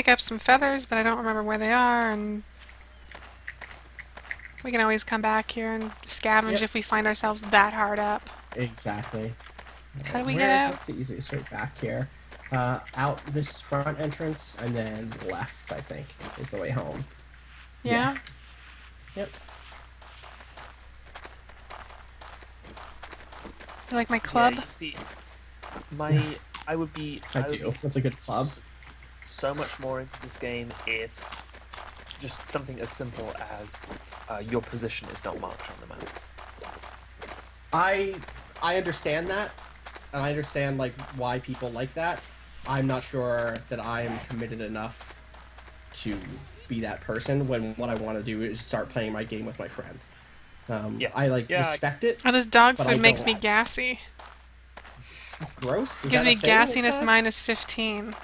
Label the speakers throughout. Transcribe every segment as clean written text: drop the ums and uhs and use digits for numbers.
Speaker 1: pick up some feathers, but I don't remember where they are, and we can always come back here and scavenge
Speaker 2: Yep,
Speaker 1: if we find ourselves that hard up.
Speaker 2: exactly.
Speaker 1: How do we get out?
Speaker 2: What's the easiest way back here? Out this front entrance and then left, I think, is the way home. Yeah.
Speaker 1: Yeah?
Speaker 2: Yep.
Speaker 1: You like my
Speaker 3: Yeah,
Speaker 1: club?
Speaker 3: you see, my I would be
Speaker 2: I
Speaker 3: would
Speaker 2: do.
Speaker 3: be
Speaker 2: That's a good club.
Speaker 3: so much more into this game if just something as simple as your position is not marked on the map.
Speaker 2: I understand that, and I understand like why people like that. I'm not sure that I am committed enough to be that person when what I want to do is start playing my game with my friend.
Speaker 3: Yeah.
Speaker 2: I like
Speaker 3: Yeah,
Speaker 2: respect it.
Speaker 1: Oh, this dog
Speaker 2: But I
Speaker 1: food makes
Speaker 2: don't-
Speaker 1: me gassy.
Speaker 2: Gross. Is
Speaker 1: Gives
Speaker 2: that
Speaker 1: me
Speaker 2: a thing it
Speaker 1: gassiness
Speaker 2: says?
Speaker 1: minus 15.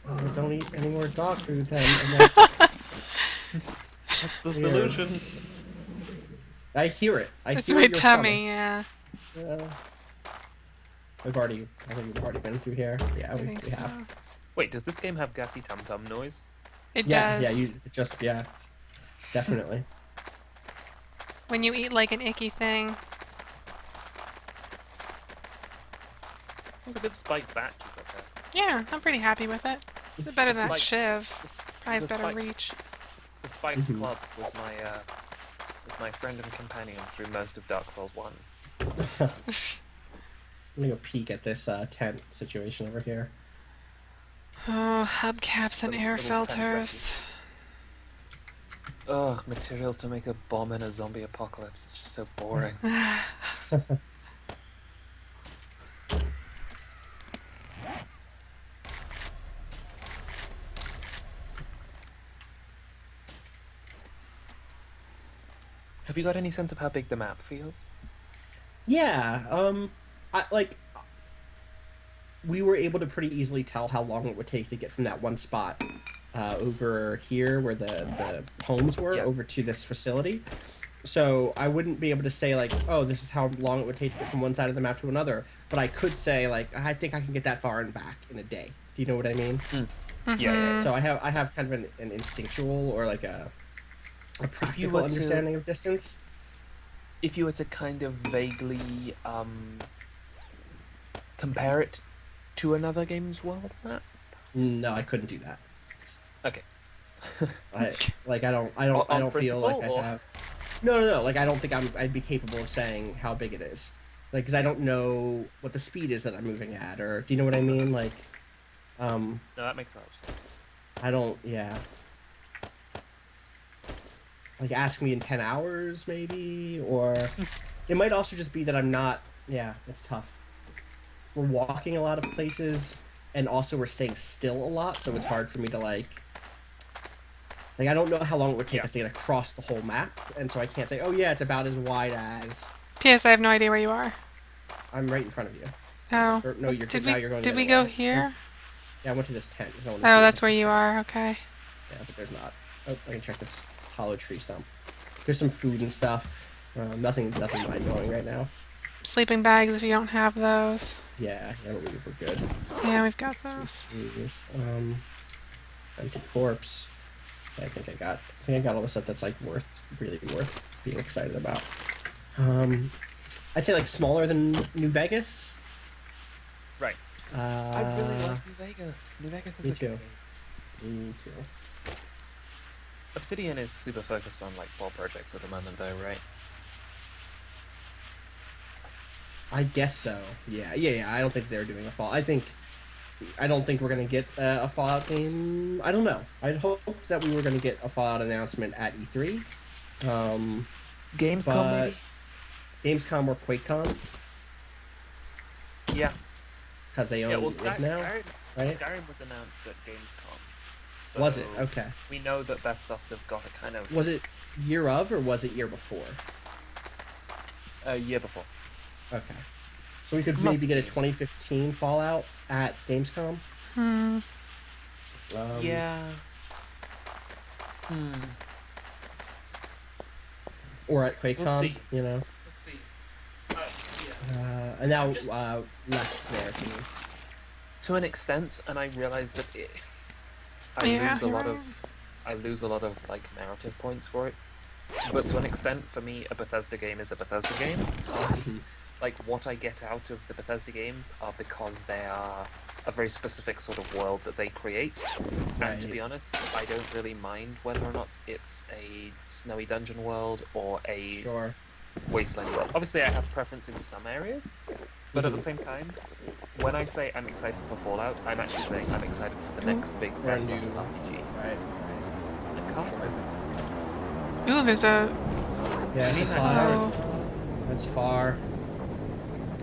Speaker 2: Oh, don't eat any more dog food then. And
Speaker 3: That's the
Speaker 2: Yeah.
Speaker 3: solution.
Speaker 2: I hear it. I
Speaker 1: It's
Speaker 2: hear
Speaker 1: my
Speaker 2: your
Speaker 1: tummy, yeah.
Speaker 2: stomach. I think we've already been through here. Yeah,
Speaker 1: I
Speaker 2: we
Speaker 1: think so.
Speaker 2: have.
Speaker 3: Wait, does this game have gassy tum-tum noise?
Speaker 1: It
Speaker 2: Yeah,
Speaker 1: does.
Speaker 2: yeah, definitely.
Speaker 1: When you eat like an icky thing.
Speaker 3: That's a good spiked bat you got there.
Speaker 1: Yeah, I'm pretty happy with it. It's better than that
Speaker 3: Like-
Speaker 1: shiv.
Speaker 3: The, s-
Speaker 1: Probably has
Speaker 3: the
Speaker 1: better
Speaker 3: spiked,
Speaker 1: reach.
Speaker 3: the spiked
Speaker 2: Mhm.
Speaker 3: club was my friend and companion through most of Dark Souls 1.
Speaker 2: I'm gonna go peek at this tent situation over here.
Speaker 1: Oh, hubcaps and air
Speaker 3: Little tent
Speaker 1: filters.
Speaker 3: Ugh, materials to make a bomb in a zombie apocalypse. It's just so boring. Have you got any sense of how big the map feels?
Speaker 2: Yeah, we were able to pretty easily tell how long it would take to get from that one spot over here where the homes were
Speaker 3: Yeah.
Speaker 2: over to this facility. So I wouldn't be able to say like, oh, this is how long it would take to get from one side of the map to another. But I could say like, I think I can get that far and back in a day. Do you know what I mean?
Speaker 3: Yeah.
Speaker 2: So I have kind of an instinctual or like a practical
Speaker 3: were to-
Speaker 2: understanding of distance.
Speaker 3: If you were to kind of vaguely compare it to another game's world map,
Speaker 2: No, I couldn't do that.
Speaker 3: okay.
Speaker 2: I don't
Speaker 3: On
Speaker 2: feel like
Speaker 3: principle, or-
Speaker 2: I have. No. Like I don't think I'd be capable of saying how big it is. Like, because I don't know what the speed is that I'm moving at, or do you know what I mean? Like,
Speaker 3: No, that makes sense.
Speaker 2: I don't. Yeah. Like, ask me in 10 hours, maybe, or it might also just be that I'm not. Yeah, it's tough. We're walking a lot of places, and also we're staying still a lot, so it's hard for me to like. Like, I don't know how long it would take us to get across the whole map, and so I can't say, oh yeah, it's about as wide as.
Speaker 1: P.S. I have no idea where you are.
Speaker 2: I'm right in front of you.
Speaker 1: Oh.
Speaker 2: Or, no, you're
Speaker 1: Did
Speaker 2: now
Speaker 1: we,
Speaker 2: you're going.
Speaker 1: did
Speaker 2: the
Speaker 1: we
Speaker 2: other
Speaker 1: go
Speaker 2: way.
Speaker 1: here?
Speaker 2: Yeah, I went to this tent.
Speaker 1: Oh, that's where you are. Okay.
Speaker 2: Yeah, but there's not. Oh, I can check this hollow tree stump. There's some food and stuff. Nothing mind-blowing right now.
Speaker 1: Sleeping bags if you don't have those.
Speaker 2: Yeah, we're good.
Speaker 1: Yeah, we've got those.
Speaker 2: Empty corpse. I think I got all the stuff that's like really worth being excited about. I'd say like smaller than New Vegas.
Speaker 3: Right. I really like New Vegas. New Vegas is
Speaker 2: Me
Speaker 3: a good
Speaker 2: too.
Speaker 3: game.
Speaker 2: Me too.
Speaker 3: Obsidian is super focused on like 4 projects at the moment, though, right?
Speaker 2: I guess so. Yeah. I don't think they're doing a fall. I don't think we're gonna get a Fallout game. I don't know. I'd hope that we were gonna get a Fallout announcement at E3.
Speaker 3: Gamescom,
Speaker 2: but
Speaker 3: maybe?
Speaker 2: Gamescom or QuakeCon,
Speaker 3: Yeah.
Speaker 2: because they own
Speaker 3: Yeah, well,
Speaker 2: it now, right?
Speaker 3: Skyrim was announced at Gamescom. So
Speaker 2: Was it? Okay.
Speaker 3: We know that Bethsoft have got a kind of
Speaker 2: Was it year of or was it year before?
Speaker 3: a year before.
Speaker 2: Okay. So we could
Speaker 3: Must
Speaker 2: maybe get a
Speaker 3: be.
Speaker 2: 2015 Fallout at Gamescom.
Speaker 1: Hmm.
Speaker 3: Yeah.
Speaker 2: Or at QuakeCon,
Speaker 3: We'll see.
Speaker 2: you know.
Speaker 3: Let's see. Yeah.
Speaker 2: And now
Speaker 3: Just-
Speaker 2: left there to me.
Speaker 3: To an extent, and I realize that I
Speaker 1: Yeah,
Speaker 3: lose a
Speaker 1: you're
Speaker 3: lot
Speaker 1: right.
Speaker 3: of I lose a lot of like narrative points for it. But to an extent, for me, a Bethesda game is a Bethesda game.
Speaker 2: Mhm.
Speaker 3: Like what I get out of the Bethesda games are because they are a very specific sort of world that they create. And to
Speaker 2: Right.
Speaker 3: be honest, I don't really mind whether or not it's a snowy dungeon world or a
Speaker 2: Sure.
Speaker 3: wasteland world. Obviously, I have preference in some areas, but at the
Speaker 2: Mhm.
Speaker 3: same time, when I say I'm excited for Fallout, I'm actually saying I'm excited for the
Speaker 1: Ooh,
Speaker 3: next big
Speaker 2: For a new.
Speaker 3: Bethesda RPG.
Speaker 2: Right.
Speaker 3: And car's moving.
Speaker 1: ooh, there's a.
Speaker 2: Yeah,
Speaker 3: I
Speaker 2: it's a
Speaker 3: mean that
Speaker 2: fire.
Speaker 3: car
Speaker 1: Oh,
Speaker 3: is.
Speaker 2: That's far.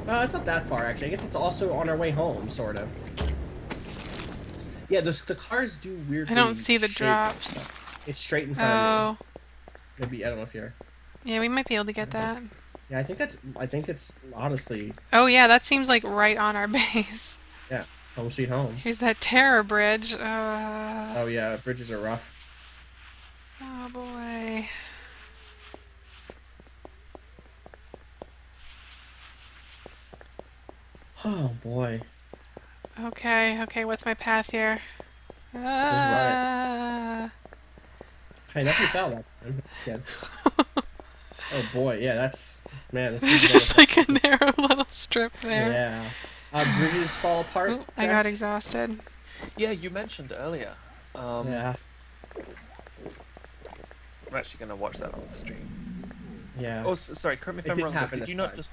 Speaker 2: No, it's not that far actually. I guess it's also on our way home, sort of. Yeah, the cars do
Speaker 1: I don't
Speaker 2: weirdly
Speaker 1: see the
Speaker 2: shape.
Speaker 1: drops.
Speaker 2: It's straight in front of me.
Speaker 1: Oh,
Speaker 2: Maybe I don't know if you're.
Speaker 1: yeah, we might be able to get that.
Speaker 2: Yeah, I think that's. I think it's honestly.
Speaker 1: Oh yeah, that seems like right on our base.
Speaker 2: Yeah, home sweet home.
Speaker 1: Here's that terror bridge.
Speaker 2: Oh yeah, bridges are rough.
Speaker 1: Oh boy.
Speaker 2: Oh boy,
Speaker 1: Okay, okay, what's my path here?
Speaker 2: just right.
Speaker 1: Ah.
Speaker 2: Hey, nothing fell that time. That's good. Oh boy, yeah, that's man. This
Speaker 1: There's
Speaker 2: is almost
Speaker 1: just like a
Speaker 2: like
Speaker 1: narrow little strip there.
Speaker 2: yeah. Bridges fall apart.
Speaker 1: Ooh, I got
Speaker 2: Jack?
Speaker 1: exhausted.
Speaker 3: Yeah, you mentioned earlier.
Speaker 2: Yeah,
Speaker 3: I'm actually going to watch that on the stream.
Speaker 2: yeah.
Speaker 3: Oh, sorry, correct me if
Speaker 2: It
Speaker 3: I'm
Speaker 2: didn't
Speaker 3: wrong. But
Speaker 2: happen
Speaker 3: did
Speaker 2: this
Speaker 3: you not
Speaker 2: time.
Speaker 3: just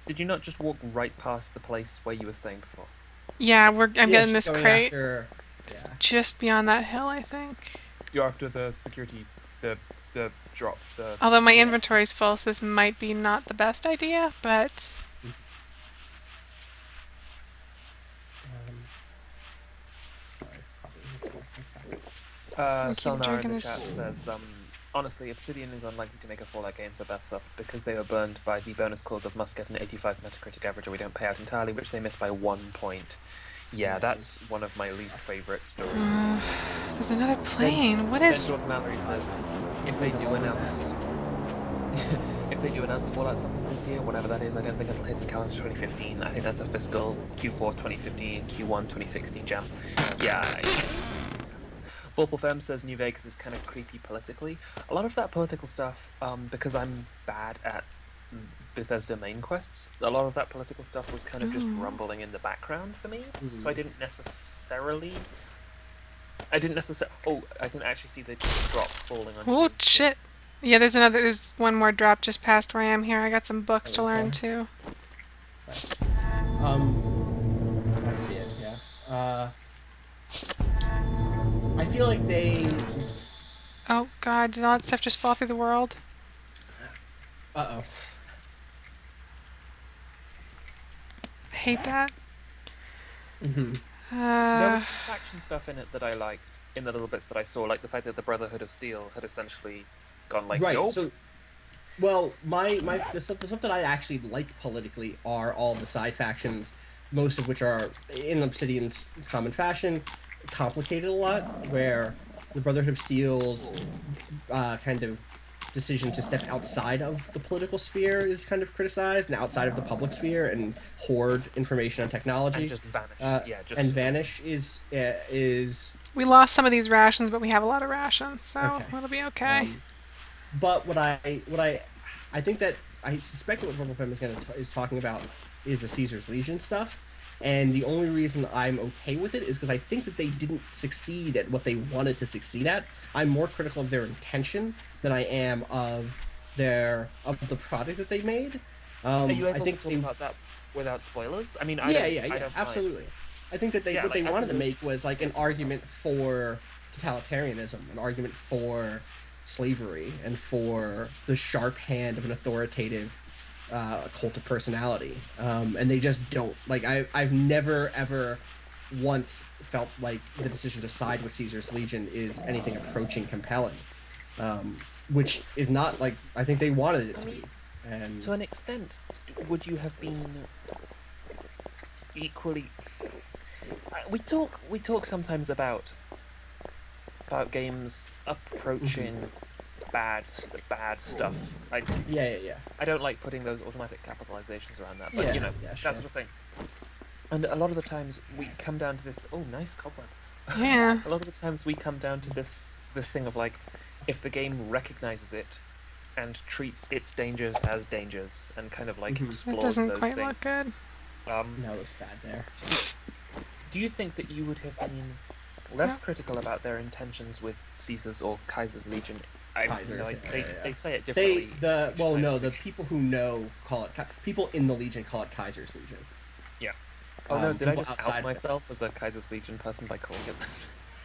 Speaker 3: did you not just walk right past the place where you were staying before?
Speaker 1: Yeah, I'm
Speaker 2: Yeah,
Speaker 1: getting
Speaker 2: she's
Speaker 1: this
Speaker 2: going
Speaker 1: crate.
Speaker 2: after.
Speaker 1: It's
Speaker 2: Yeah.
Speaker 1: just beyond that hill, I think.
Speaker 3: You're after the security, the drop, the.
Speaker 1: Although my
Speaker 2: Yeah.
Speaker 1: inventory's full, so this might be not the best idea, but
Speaker 2: Um, sorry, probably.
Speaker 1: gonna keep
Speaker 3: Selnar in
Speaker 1: drinking
Speaker 3: the chat
Speaker 1: this.
Speaker 3: says, honestly, Obsidian is unlikely to make a Fallout game for Bethsoft because they were burned by the bonus clause of must get an 85 Metacritic average or we don't pay out entirely, which they missed by 1 point. Yeah,
Speaker 2: Nice.
Speaker 3: that's one of my least favourite stories.
Speaker 1: There's another plane. What
Speaker 3: Ben
Speaker 1: is?
Speaker 3: Jordan Mallory says, if they do announce, if they do announce Fallout something this year, whatever that is, I don't think it'll hit in calendar 2015. I think that's a fiscal Q4 2015, Q1 2016 jam. Yeah. Volpelfem says New Vegas is kind of creepy politically. A lot of that political stuff, because I'm bad at Bethesda main quests, a lot of that political stuff was kind of just
Speaker 1: Ooh.
Speaker 3: rumbling in the background for me.
Speaker 2: Mhm.
Speaker 3: So I didn't necessarily. Oh, I can actually see the drop falling on.
Speaker 1: Oh shit! Yeah, there's one more drop just past where I am here. I got some books to learn
Speaker 2: Okay.
Speaker 1: too.
Speaker 2: I see it. Yeah. I feel like they.
Speaker 1: Oh god, did all that stuff just fall through the world?
Speaker 2: Uh oh.
Speaker 1: I hate that.
Speaker 2: Mm-hmm.
Speaker 3: There was some faction stuff in it that I liked, in the little bits that I saw, like the fact that the Brotherhood of Steel had essentially gone like,
Speaker 2: Right.
Speaker 3: "Yo."
Speaker 2: So, well, the stuff that I actually like politically are all the side factions, most of which are in Obsidian's common fashion, complicated a lot. Where the Brotherhood of Steel's kind of decision to step outside of the political sphere is kind of criticized, and outside of the public sphere and hoard information and technology.
Speaker 3: And just vanish. Yeah, just
Speaker 2: and vanish is
Speaker 1: We lost some of these rations, but we have a lot of rations, so
Speaker 2: Okay.
Speaker 1: it'll be okay.
Speaker 2: But what I think that I suspect what Purple Femme is talking about is the Caesar's Legion stuff, and the only reason I'm okay with it is because I think that they didn't succeed at what they wanted to succeed at. I'm more critical of their intention than I am of the product that they made.
Speaker 3: Are you
Speaker 2: I
Speaker 3: able to
Speaker 2: think
Speaker 3: talk
Speaker 2: they,
Speaker 3: about that without spoilers? I mean, I
Speaker 2: yeah,
Speaker 3: don't mind.
Speaker 2: absolutely. I think that
Speaker 3: Yeah,
Speaker 2: what
Speaker 3: like,
Speaker 2: they
Speaker 3: I
Speaker 2: wanted to
Speaker 3: can-
Speaker 2: make was like an argument for totalitarianism, an argument for slavery, and for the sharp hand of an authoritative cult of personality. And they just don't. Like I've never ever once felt like the decision to side with Caesar's Legion is anything approaching compelling, which is not like I think they wanted it to be. And
Speaker 3: To an extent, would you have been equally? We talk sometimes about games approaching bad stuff.
Speaker 2: yeah.
Speaker 3: I don't like putting those automatic capitalizations around that, but
Speaker 2: Yeah,
Speaker 3: you know,
Speaker 2: yeah, sure.
Speaker 3: that sort of thing. And a lot of the times we come down to this. Oh, nice cobweb.
Speaker 1: Yeah.
Speaker 3: A lot of the times we come down to this thing of like, if the game recognizes it and treats its dangers as dangers and kind of like
Speaker 1: That
Speaker 3: explores
Speaker 1: doesn't
Speaker 3: those
Speaker 1: quite look
Speaker 3: things.
Speaker 1: good.
Speaker 2: No, it looks bad there.
Speaker 3: Do you think that you would have been
Speaker 1: No.
Speaker 3: less critical about their intentions with Caesar's or Kaiser's Legion?
Speaker 2: Kaisers,
Speaker 3: They say it
Speaker 2: They
Speaker 3: differently.
Speaker 2: the people who know call it people in the Legion call it Kaiser's Legion.
Speaker 3: Yeah. Oh no, did I
Speaker 2: People
Speaker 3: just
Speaker 2: outside
Speaker 3: out myself as a Kaiser's Legion person by calling it that?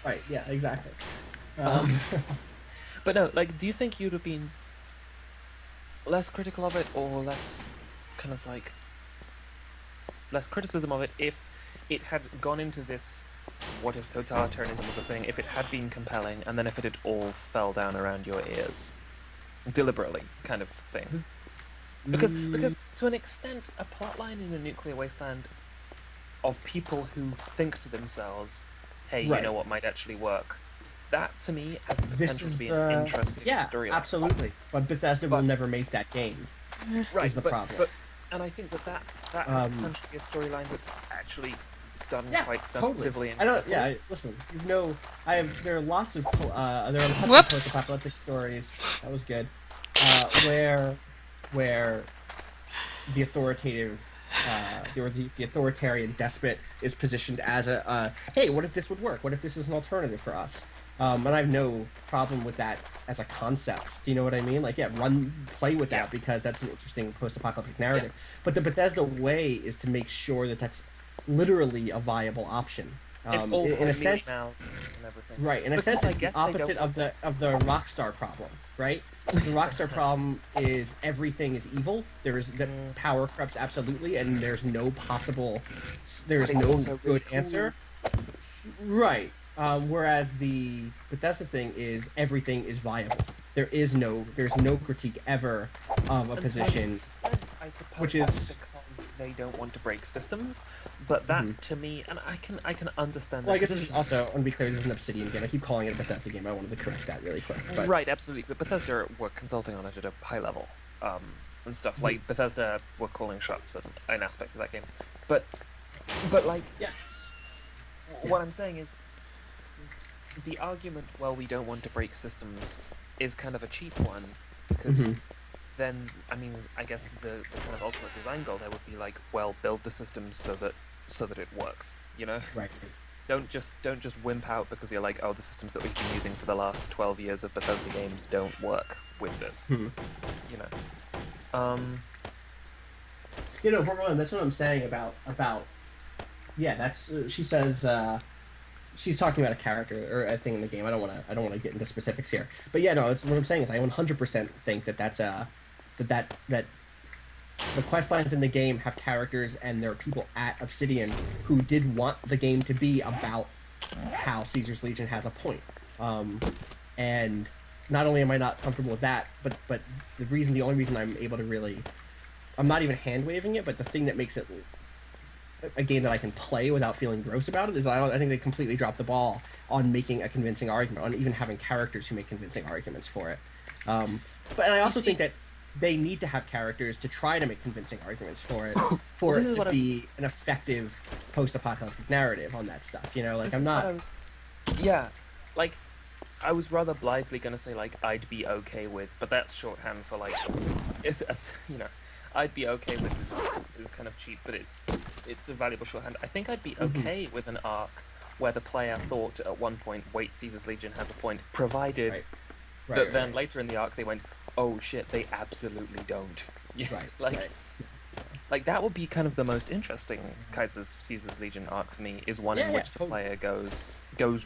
Speaker 2: Right. Yeah. Exactly.
Speaker 3: But no, like, do you think you'd have been less critical of it, or less kind of like less criticism of it if it had gone into this what if totalitarianism was a thing, if it had been compelling, and then if it had all fell down around your ears deliberately kind of thing? Because to an extent, a plotline in a nuclear wasteland of people who think to themselves, hey,
Speaker 2: Right.
Speaker 3: you know what might actually work, that to me has the
Speaker 2: This
Speaker 3: potential
Speaker 2: is
Speaker 3: to be an interesting
Speaker 2: yeah,
Speaker 3: storyline.
Speaker 2: absolutely. But Bethesda will never make that game.
Speaker 3: Right,
Speaker 2: is the problem.
Speaker 3: And I think that
Speaker 2: Um,
Speaker 3: has potentially be a storyline that's actually done
Speaker 2: Yeah,
Speaker 3: quite
Speaker 2: totally.
Speaker 3: sensitively and
Speaker 2: I don't.
Speaker 3: carefully.
Speaker 2: Yeah, listen. There are lots of there are a couple of
Speaker 1: Whoops.
Speaker 2: post-apocalyptic stories. That was good. Where the authoritative, the authoritarian despot is positioned as a hey, what if this would work? What if this is an alternative for us? And I have no problem with that as a concept. Do you know what I mean? Like, yeah, play with that
Speaker 3: Yeah.
Speaker 2: because that's an interesting post-apocalyptic narrative.
Speaker 3: Yeah.
Speaker 2: But the Bethesda way is to make sure that that's literally a viable option.
Speaker 3: It's all
Speaker 2: in a
Speaker 3: for
Speaker 2: sense,
Speaker 3: mouths and everything.
Speaker 2: right? In a
Speaker 3: Because
Speaker 2: sense,
Speaker 3: I
Speaker 2: it's
Speaker 3: guess
Speaker 2: the
Speaker 3: they
Speaker 2: opposite
Speaker 3: don't-
Speaker 2: of the Rockstar problem, right? The Rockstar problem is everything is evil. There is that power corrupts absolutely, and there's no possible, there's
Speaker 3: But it's
Speaker 2: no
Speaker 3: also
Speaker 2: good
Speaker 3: really cool.
Speaker 2: answer. Right. Whereas the Bethesda thing is everything is viable. There's no critique ever of a
Speaker 3: And to an
Speaker 2: position.
Speaker 3: extent, I suppose
Speaker 2: which
Speaker 3: that's
Speaker 2: is-
Speaker 3: because they don't want to break systems. But that to me, and I can understand.
Speaker 2: Well, I
Speaker 3: that
Speaker 2: guess this is
Speaker 3: position.
Speaker 2: also, and be clear, this is an Obsidian game. I keep calling it a Bethesda game. I wanted to correct that really quick. But,
Speaker 3: Right, absolutely. But Bethesda were consulting on it at a high level, and stuff. Like Bethesda were calling shots in aspects of that game. But like,
Speaker 2: yeah.
Speaker 3: what I'm saying is, the argument, well, we don't want to break systems, is kind of a cheap one, because then, I mean, I guess the kind of ultimate design goal there would be like, well, build the systems so that it works, you know?
Speaker 2: Right.
Speaker 3: Don't just wimp out because you're like, oh, the systems that we've been using for the last 12 years of Bethesda games don't work with this, you know?
Speaker 2: You know, Borderline, that's what I'm saying about yeah, that's she says she's talking about a character or a thing in the game. I don't want to get into specifics here. But yeah, no, what I'm saying is I 100% think that the quest lines in the game have characters, and there are people at Obsidian who did want the game to be about how Caesar's Legion has a point. And not only am I not comfortable with that, but the only reason I'm able to really, I'm not even hand waving it, but the thing that makes it a game that I can play without feeling gross about it is I think they completely dropped the ball on making a convincing argument, on even having characters who make convincing arguments for it. But I also think that they need to have characters to try to make convincing arguments for it, for it to be an effective post-apocalyptic narrative on that stuff. You know, like
Speaker 3: yeah, like I was rather blithely gonna say like I'd be okay with, but that's shorthand for like, you know, I'd be okay with is kind of cheap, but it's a valuable shorthand. I think I'd be okay with an arc where the player thought at one point, wait, Caesar's Legion has a point, provided that then later in the arc they went, oh shit, they absolutely don't. Like that would be kind of the most interesting Caesar's Legion arc for me, is one in which the player goes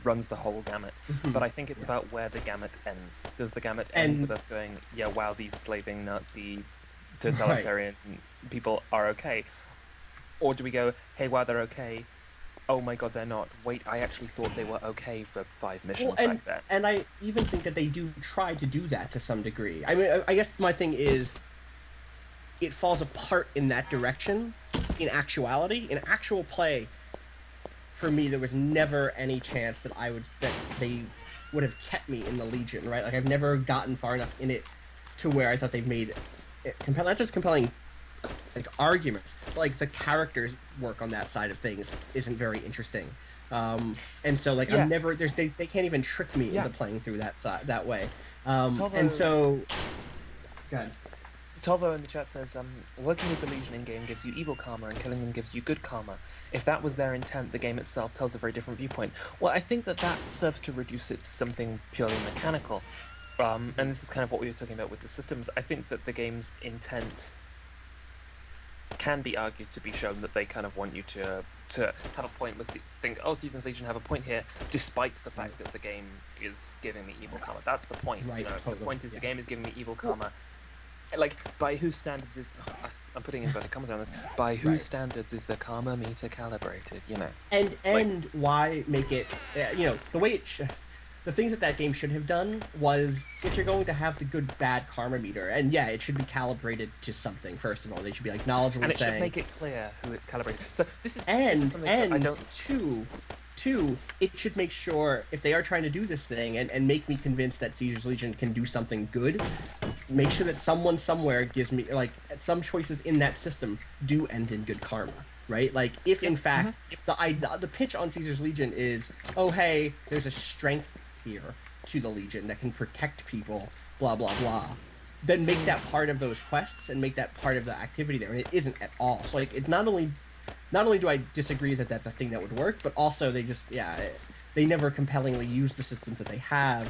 Speaker 3: runs the whole gamut. But I think it's about where the gamut ends. Does the gamut end with us going, yeah, wow, these slaving Nazi totalitarian people are okay? Or do we go, hey, wow, they're okay, oh my god, they're not, wait, I actually thought they were okay for 5 missions back then.
Speaker 2: And I even think that they do try to do that to some degree. I mean, I guess my thing is, it falls apart in that direction in actuality. In actual play, for me, there was never any chance that they would have kept me in the Legion, right? Like, I've never gotten far enough in it to where I thought they've made not just compelling like arguments, but like the characters work on that side of things isn't very interesting. And so like
Speaker 3: Yeah.
Speaker 2: I'm never they can't even trick me
Speaker 3: Yeah.
Speaker 2: into playing through that way.
Speaker 3: Tovo,
Speaker 2: And so, God,
Speaker 3: Tovo in the chat says, working with the Legion in-game gives you evil karma and killing them gives you good karma. If that was their intent, the game itself tells a very different viewpoint. Well, I think that serves to reduce it to something purely mechanical. And this is kind of what we were talking about with the systems. I think that the game's intent can be argued to be shown that they kind of want you to have a point with think, oh, Seasons Legion have a point here, despite the fact that the game is giving me evil karma. That's the point.
Speaker 2: Right,
Speaker 3: You know,
Speaker 2: totally,
Speaker 3: the point is
Speaker 2: yeah.
Speaker 3: the game is giving me evil karma. Like, by whose standards is... I'm putting inverted commas around this. By whose
Speaker 2: Right.
Speaker 3: standards is the karma meter calibrated, you know?
Speaker 2: and why make it the way the things that game should have done was, if you're going to have the good bad karma meter, and yeah, it should be calibrated to something. First of all, they should be like knowledgeable,
Speaker 3: And it
Speaker 2: saying,
Speaker 3: should make it clear who it's calibrated. So this is something
Speaker 2: and
Speaker 3: that I don't...
Speaker 2: two, it should make sure, if they are trying to do this thing and make me convinced that Caesar's Legion can do something good, make sure that someone somewhere gives me, like, some choices in that system do end in good karma, right? Like, if in fact the pitch on Caesar's Legion is, oh hey, there's a strength here to the Legion that can protect people, blah blah blah, then make that part of those quests and make that part of the activity there, and it isn't at all. So like, it not only do I disagree that that's a thing that would work, but also they never compellingly use the systems that they have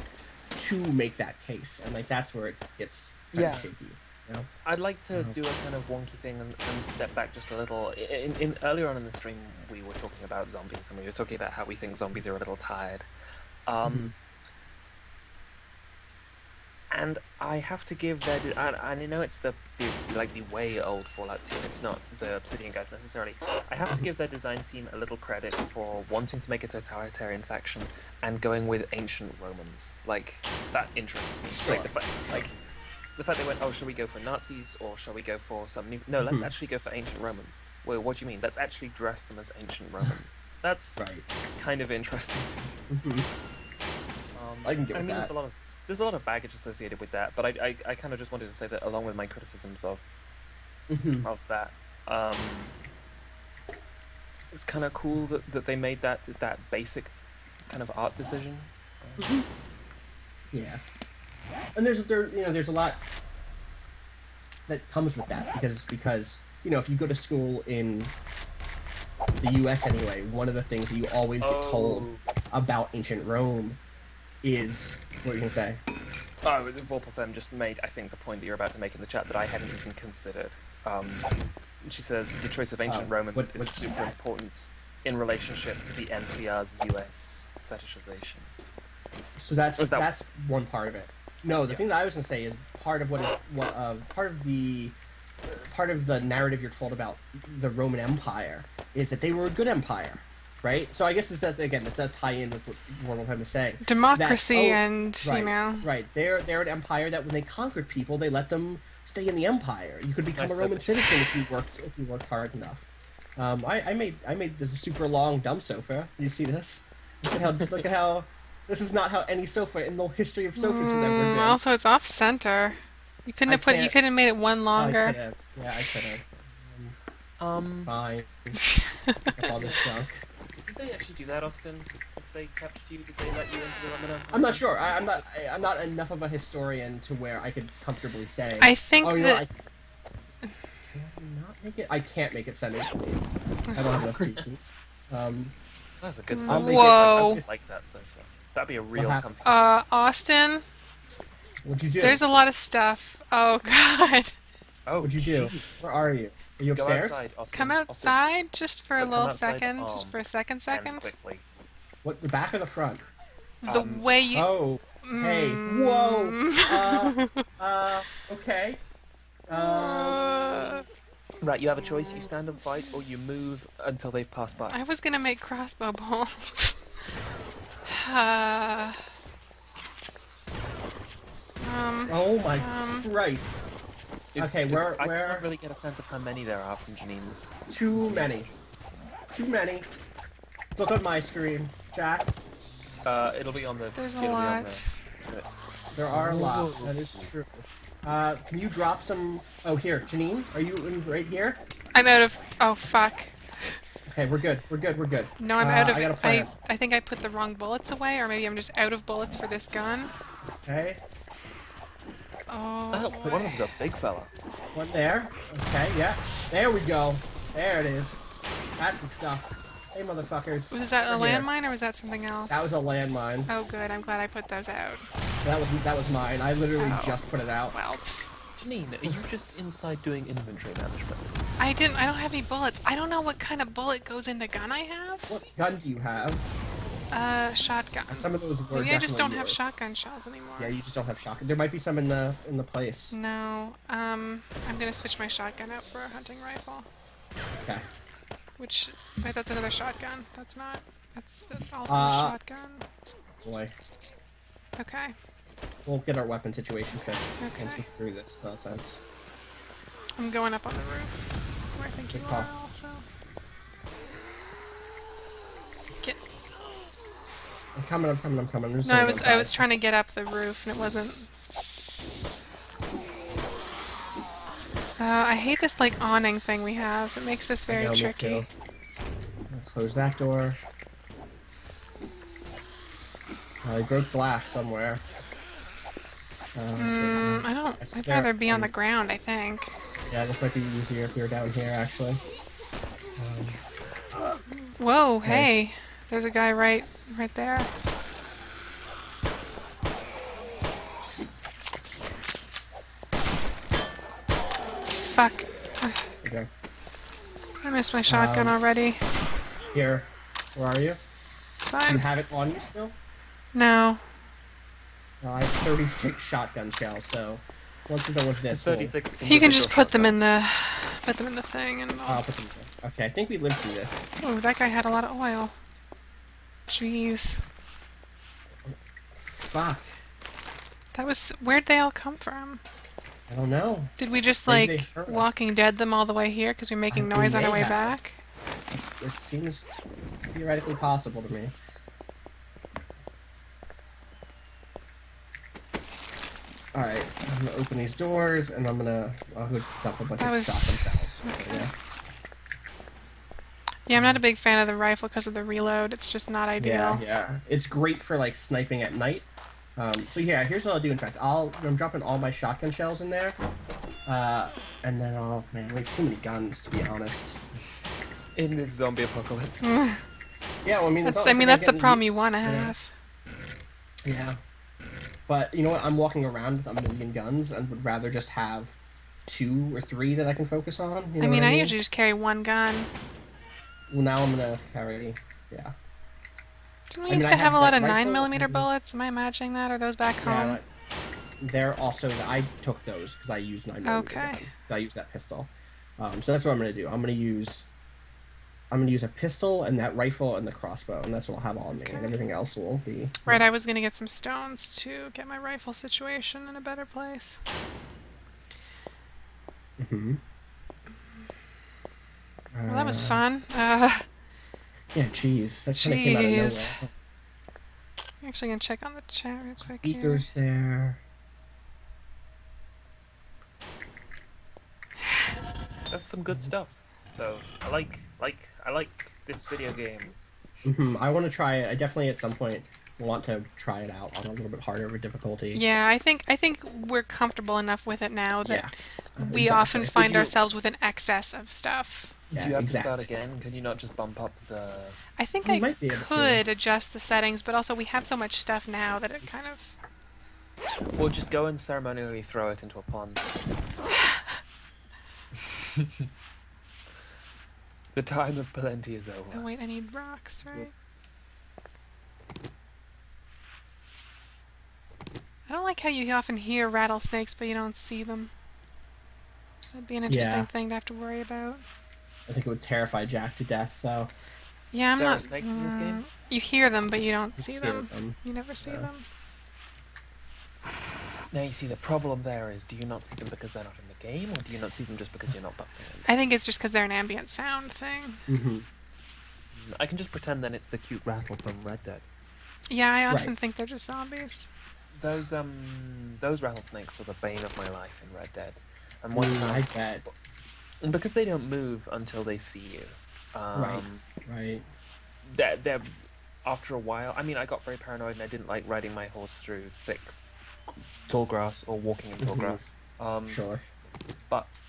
Speaker 2: to make that case, and like that's where it gets kind of shaky. You know?
Speaker 3: I'd like to do a kind of wonky thing and step back just a little. In earlier on in the stream, we were talking about zombies, and we were talking about how we think zombies are a little tired. And I have to give their... and I know it's the way old Fallout team, it's not the Obsidian guys necessarily. I have to give their design team a little credit for wanting to make a totalitarian faction and going with ancient Romans. Like, that interests me.
Speaker 2: Sure.
Speaker 3: Like, the fact they went, oh, shall we go for Nazis or shall we go for some new... No, let's actually go for ancient Romans. Well, what do you mean? Let's actually dress them as ancient Romans. That's kind of interesting to me.
Speaker 2: I can get with that.
Speaker 3: There's a lot of baggage associated with that, but I kind of just wanted to say that along with my criticisms of that, it's kind of cool that they made that basic kind of art decision.
Speaker 2: Yeah, and there's a lot that comes with that because if you go to school in the U.S. anyway, one of the things that you always get told about ancient Rome is, what are you gonna say?
Speaker 3: Oh, Vorpalfem just made, I think, the point that you're about to make in the chat that I hadn't even considered. She says the choice of ancient Romans is super important in relationship to the NCR's US fetishization.
Speaker 2: So that's one part of it. No, the thing that I was gonna say is part of part of the narrative you're told about the Roman Empire is that they were a good empire. Right, so I guess this does tie in with what Warhammer is saying.
Speaker 1: Democracy
Speaker 2: They're an empire that when they conquered people, they let them stay in the empire. You could become a Roman citizen if you worked hard enough. I made this super long dumb sofa. You see this? Look at how this is not how any sofa in the history of sofas has ever been.
Speaker 1: Also, it's off center. You couldn't have made it one longer.
Speaker 2: I could have. Fine. All this junk.
Speaker 3: Did they actually do that, Austin? If they captured you, did they let you into the Roman Empire?
Speaker 2: I'm not sure. I'm not enough of a historian to where I could comfortably say.
Speaker 1: I think that.
Speaker 2: Can I not make it? I can't make it semi. I don't have enough seasons.
Speaker 3: That's a good sofa.
Speaker 1: Whoa.
Speaker 3: I like that sofa. That'd be a real comfy.
Speaker 1: Austin.
Speaker 2: What'd you do?
Speaker 1: There's a lot of stuff. Oh God.
Speaker 3: Oh,
Speaker 2: what'd you do?
Speaker 3: Jesus.
Speaker 2: Where are you? Are you upstairs?
Speaker 3: Go outside, Austin.
Speaker 1: Come outside just for a
Speaker 3: Come
Speaker 1: little
Speaker 3: outside,
Speaker 1: second. Just for a second.
Speaker 3: And quickly.
Speaker 2: What? The back or the front?
Speaker 1: The way you.
Speaker 2: Oh. Hey. Whoa. Okay.
Speaker 3: Right, you have a choice. You stand and fight, or you move until they've passed by.
Speaker 1: I was gonna make crossbow bolts.
Speaker 2: Oh my Christ. Okay, where?
Speaker 3: I can't really get a sense of how many there are from Janine's.
Speaker 2: Too many. Too many. Look on my screen, Jack.
Speaker 3: It'll be on the...
Speaker 1: There's a lot.
Speaker 2: There are a lot, that is true. Can you drop some... Oh, here, Janine, are you right here?
Speaker 1: I'm out of... Oh, fuck.
Speaker 2: Okay, we're good. We're good. We're good.
Speaker 1: No, I'm out of
Speaker 2: I got a
Speaker 1: it.
Speaker 2: plan.
Speaker 1: I think I put the wrong bullets away, or maybe I'm just out of bullets for this gun.
Speaker 2: Okay.
Speaker 3: Oh,
Speaker 1: Oh,
Speaker 3: one of them's a big fella.
Speaker 2: One there. Okay, yeah. There we go. There it is. That's the stuff. Hey, motherfuckers.
Speaker 1: was that a
Speaker 2: We're here.
Speaker 1: landmine or was that something else?
Speaker 2: That was a landmine.
Speaker 1: Oh, good. I'm glad I put those out.
Speaker 2: That was mine. I literally
Speaker 1: Oh.
Speaker 2: just put it out.
Speaker 1: Well,
Speaker 3: Janine, are you just inside doing inventory management?
Speaker 1: I don't have any bullets. I don't know what kind of bullet goes in the gun I have.
Speaker 2: What gun do you have?
Speaker 1: Shotgun.
Speaker 2: Some of those were
Speaker 1: Maybe I just don't
Speaker 2: definitely
Speaker 1: have
Speaker 2: yours.
Speaker 1: shotgun shells anymore.
Speaker 2: Yeah, you just don't have shotgun. There might be some in the place.
Speaker 1: No. I'm gonna switch my shotgun out for a hunting rifle.
Speaker 2: Okay.
Speaker 1: Which, wait, that's another shotgun. That's not. That's also a shotgun.
Speaker 2: Boy,
Speaker 1: Okay.
Speaker 2: we'll get our weapon situation fixed
Speaker 1: Okay.
Speaker 2: once we through this nonsense.
Speaker 1: I'm going up on the roof, where I think you
Speaker 2: Good
Speaker 1: are
Speaker 2: call.
Speaker 1: also. Get.
Speaker 2: I'm coming. I'm just
Speaker 1: No,
Speaker 2: gonna
Speaker 1: I
Speaker 2: go
Speaker 1: was trying to get up the roof and it wasn't. I hate this like awning thing we have. It makes this very
Speaker 2: Yeah, me
Speaker 1: tricky.
Speaker 2: too. Close that door. I broke glass somewhere.
Speaker 1: I don't. I'd
Speaker 2: swear-
Speaker 1: rather be on the ground, I think.
Speaker 2: Yeah, this might be easier if we were down here, actually.
Speaker 1: Whoa,
Speaker 2: Okay.
Speaker 1: hey. There's a guy right there. Fuck.
Speaker 2: Okay.
Speaker 1: I missed my shotgun already.
Speaker 2: Here. Where are you?
Speaker 1: It's
Speaker 2: Do you
Speaker 1: fine.
Speaker 2: have it on you still?
Speaker 1: No.
Speaker 2: I have 36 shotgun shells, so once we're done with this,
Speaker 3: 36.
Speaker 1: You can just
Speaker 3: individual
Speaker 1: put them in
Speaker 3: shotguns.
Speaker 1: the thing and
Speaker 2: I'll put them in. Okay, I think we lived through this.
Speaker 1: oh, that guy had a lot of oil. Jeez.
Speaker 2: Fuck.
Speaker 1: That was where'd they all come from?
Speaker 2: I don't know.
Speaker 1: Did we just
Speaker 2: Maybe
Speaker 1: like
Speaker 2: they heard us.
Speaker 1: Walking Dead them all the way here because we're making
Speaker 2: We
Speaker 1: noise on our
Speaker 2: may
Speaker 1: way
Speaker 2: have.
Speaker 1: back?
Speaker 2: It seems theoretically possible to me. Alright, I'm gonna open these doors and I'll go dump a bunch
Speaker 1: That
Speaker 2: of
Speaker 1: was-
Speaker 2: shotgun shells.
Speaker 1: okay.
Speaker 2: Yeah.
Speaker 1: Yeah, I'm not a big fan of the rifle because of the reload. It's just not ideal.
Speaker 2: Yeah. It's great for like sniping at night. So yeah, here's what I'll do. In fact, I'm dropping all my shotgun shells in there, and then man, we have too many guns to be honest.
Speaker 3: In this zombie apocalypse.
Speaker 2: Yeah, well, I mean, it's not like they're
Speaker 1: That's the
Speaker 2: getting
Speaker 1: problem you
Speaker 2: used.
Speaker 1: want to
Speaker 2: Yeah.
Speaker 1: have.
Speaker 2: Yeah. But you know what? I'm walking around with a million guns and would rather just have 2 or 3 that I can focus on. You know
Speaker 1: I mean,
Speaker 2: what
Speaker 1: I usually just carry one gun.
Speaker 2: Well, now I'm gonna carry. Yeah.
Speaker 1: Didn't we
Speaker 2: I
Speaker 1: used
Speaker 2: mean,
Speaker 1: to
Speaker 2: I
Speaker 1: have a
Speaker 2: have
Speaker 1: lot
Speaker 2: that
Speaker 1: of
Speaker 2: rifle
Speaker 1: 9mm
Speaker 2: and-
Speaker 1: bullets? Am I imagining that? Are those back home?
Speaker 2: Yeah. They're also. I took those because I used 9mm.
Speaker 1: Okay.
Speaker 2: gun. I used that pistol. So that's what I'm gonna do. I'm gonna use a pistol and that rifle and the crossbow, and that's what I'll have on me, and everything else will be.
Speaker 1: Right, I was gonna get some stones to get my rifle situation in a better place.
Speaker 2: Hmm.
Speaker 1: Well, that was fun.
Speaker 2: Yeah, jeez. That kind of came out of
Speaker 1: Jeez.
Speaker 2: nowhere.
Speaker 1: I'm actually gonna check on the chat real quick here.
Speaker 2: Speakers there.
Speaker 3: That's some good stuff, though. I like this video game.
Speaker 2: I want to try it. I definitely at some point want to try it out on a little bit harder of a difficulty.
Speaker 1: Yeah, I think we're comfortable enough with it now that
Speaker 2: Yeah.
Speaker 1: we
Speaker 2: Exactly.
Speaker 1: often
Speaker 2: Would
Speaker 1: find
Speaker 2: you-
Speaker 1: ourselves with an excess of stuff.
Speaker 2: Yeah,
Speaker 3: Do you have
Speaker 2: exactly.
Speaker 3: to start again? Can you not just bump up the...
Speaker 1: I think
Speaker 2: We
Speaker 1: I
Speaker 2: might be able to.
Speaker 1: could adjust the settings, but also we have so much stuff now that it kind of...
Speaker 3: Or just go and ceremonially throw it into a pond. The time of plenty is
Speaker 1: Oh
Speaker 3: over.
Speaker 1: wait, I need rocks, right? I don't like how you often hear rattlesnakes, but you don't see them. That'd be an interesting
Speaker 2: Yeah.
Speaker 1: thing to have to worry about.
Speaker 2: I think it would terrify Jack to death, though.
Speaker 1: Yeah, I'm
Speaker 3: There are
Speaker 1: not...
Speaker 3: snakes in this game?
Speaker 1: You hear them, but you don't see
Speaker 2: Hear
Speaker 1: them. You never see
Speaker 2: Yeah.
Speaker 1: them.
Speaker 3: Now you see, the problem there is, do you not see them because they're not in the game, or do you not see them just because you're not bumping into
Speaker 1: I think it's just because they're an ambient sound thing.
Speaker 2: Mm-hmm.
Speaker 3: I can just pretend then it's the cute rattle from Red Dead.
Speaker 1: Yeah, I often
Speaker 2: Right.
Speaker 1: think they're just zombies.
Speaker 3: Those rattlesnakes were the bane of my life in Red Dead. And one
Speaker 2: I
Speaker 3: time,
Speaker 2: bet.
Speaker 3: and because they don't move until they see you,
Speaker 2: Right. Right.
Speaker 3: They're after a while. I mean, I got very paranoid and I didn't like riding my horse through thick, tall grass or walking in tall grass.
Speaker 2: Sure.
Speaker 3: But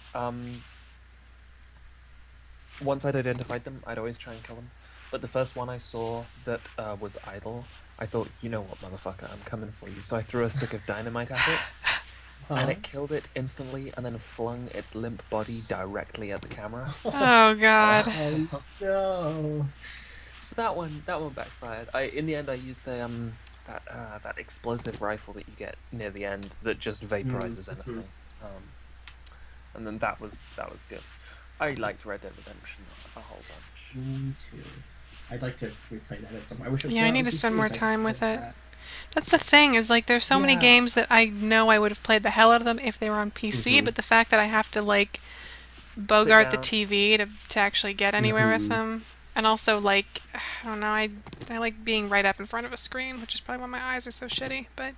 Speaker 3: once I'd identified them, I'd always try and kill them. But the first one I saw that was idle, I thought, you know what, motherfucker, I'm coming for you. So I threw a stick of dynamite at it, and it killed it instantly, and then flung its limp body directly at the camera.
Speaker 1: Oh God.
Speaker 2: Oh, no.
Speaker 3: So that one backfired. In the end I used the that explosive rifle that you get near the end that just vaporizes anything. And then that was good. I liked Red Dead Redemption a whole bunch.
Speaker 2: Me too. I'd like to replay that at some point. I wish it
Speaker 1: Yeah, I need to spend more time with it. That's the thing, is like there's so many games that I know I would have played the hell out of them if they were on PC, but the fact that I have to like bogart the TV to actually get anywhere with them. And also, like, I don't know, I like being right up in front of a screen, which is probably why my eyes are so shitty, but...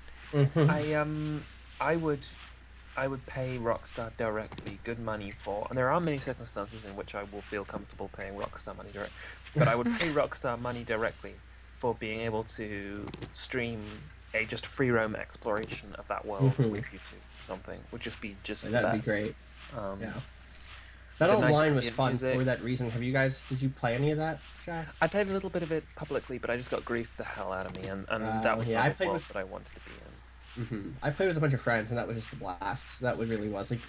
Speaker 3: I would pay Rockstar directly good money for, and there are many circumstances in which I will feel comfortable paying Rockstar money direct, but I would pay Rockstar money directly for being able to stream a just free roam exploration of that world with YouTube or something. Would just be the
Speaker 2: that'd
Speaker 3: best.
Speaker 2: Be great. Yeah. That online was fun
Speaker 3: music.
Speaker 2: For that reason. Did you play any of that, Jack?
Speaker 3: I played a little bit of it publicly, but I just got griefed the hell out of me, and that was not the world that I wanted to be in.
Speaker 2: I played with a bunch of friends, and that was just a blast. That was really was like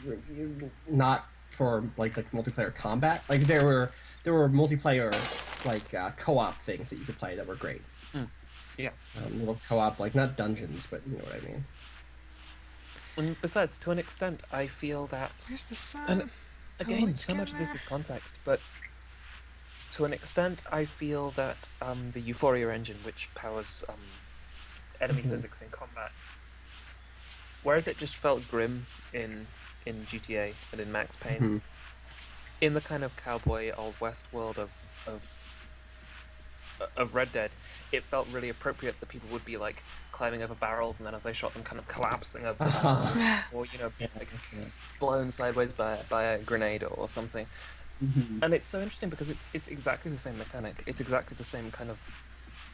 Speaker 2: not for like multiplayer combat. Like there were multiplayer like co-op things that you could play that were great.
Speaker 3: Yeah,
Speaker 2: little co-op, like not dungeons, but you know what I mean.
Speaker 3: And besides, to an extent, I feel that.
Speaker 1: Where's the sun?
Speaker 3: And again, so much of this is context, but to an extent, I feel that the Euphoria engine, which powers enemy physics in combat, whereas it just felt grim in GTA and in Max Payne, in the kind of cowboy Old West world of Red Dead, it felt really appropriate that people would be like climbing over barrels and then as they shot them kind of collapsing over or like blown sideways by a grenade or something. And it's so interesting because it's exactly the same mechanic. It's exactly the same kind of,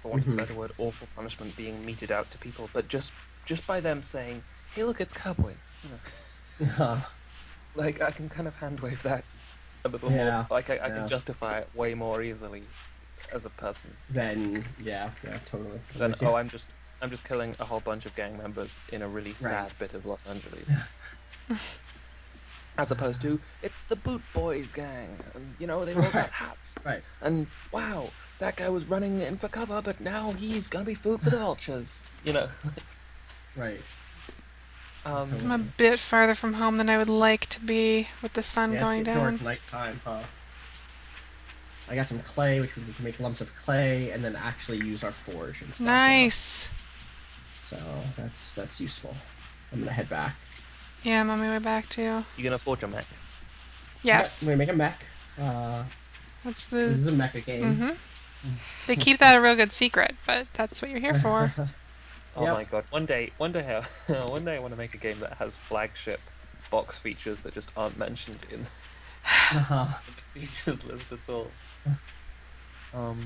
Speaker 3: for want of a better word, awful punishment being meted out to people, but just by them saying, hey look, it's cowboys, like I can kind of hand wave that a little more, like I can justify it way more easily as a person
Speaker 2: then totally.
Speaker 3: Then I'm just killing a whole bunch of gang members in a really sad bit of Los Angeles. As opposed to, it's the Boot Boys gang, and they all got hats. And wow, that guy was running in for cover, but now he's gonna be food for the vultures.
Speaker 2: Right.
Speaker 1: I'm a bit farther from home than I would like to be with the sun going down.
Speaker 2: Towards nighttime, huh? I got some clay, which we can make lumps of clay, and then actually use our forge and stuff.
Speaker 1: Nice.
Speaker 2: So that's useful. I'm gonna head back.
Speaker 1: Yeah, I'm on my way back too.
Speaker 3: You gonna forge a mech?
Speaker 1: Yes.
Speaker 2: I'm gonna make a mech.
Speaker 1: This
Speaker 2: is a mecha game.
Speaker 1: They keep that a real good secret, but that's what you're here for.
Speaker 3: Oh my god! One day, I want to make a game that has flagship box features that just aren't mentioned in the features list at all.
Speaker 2: Was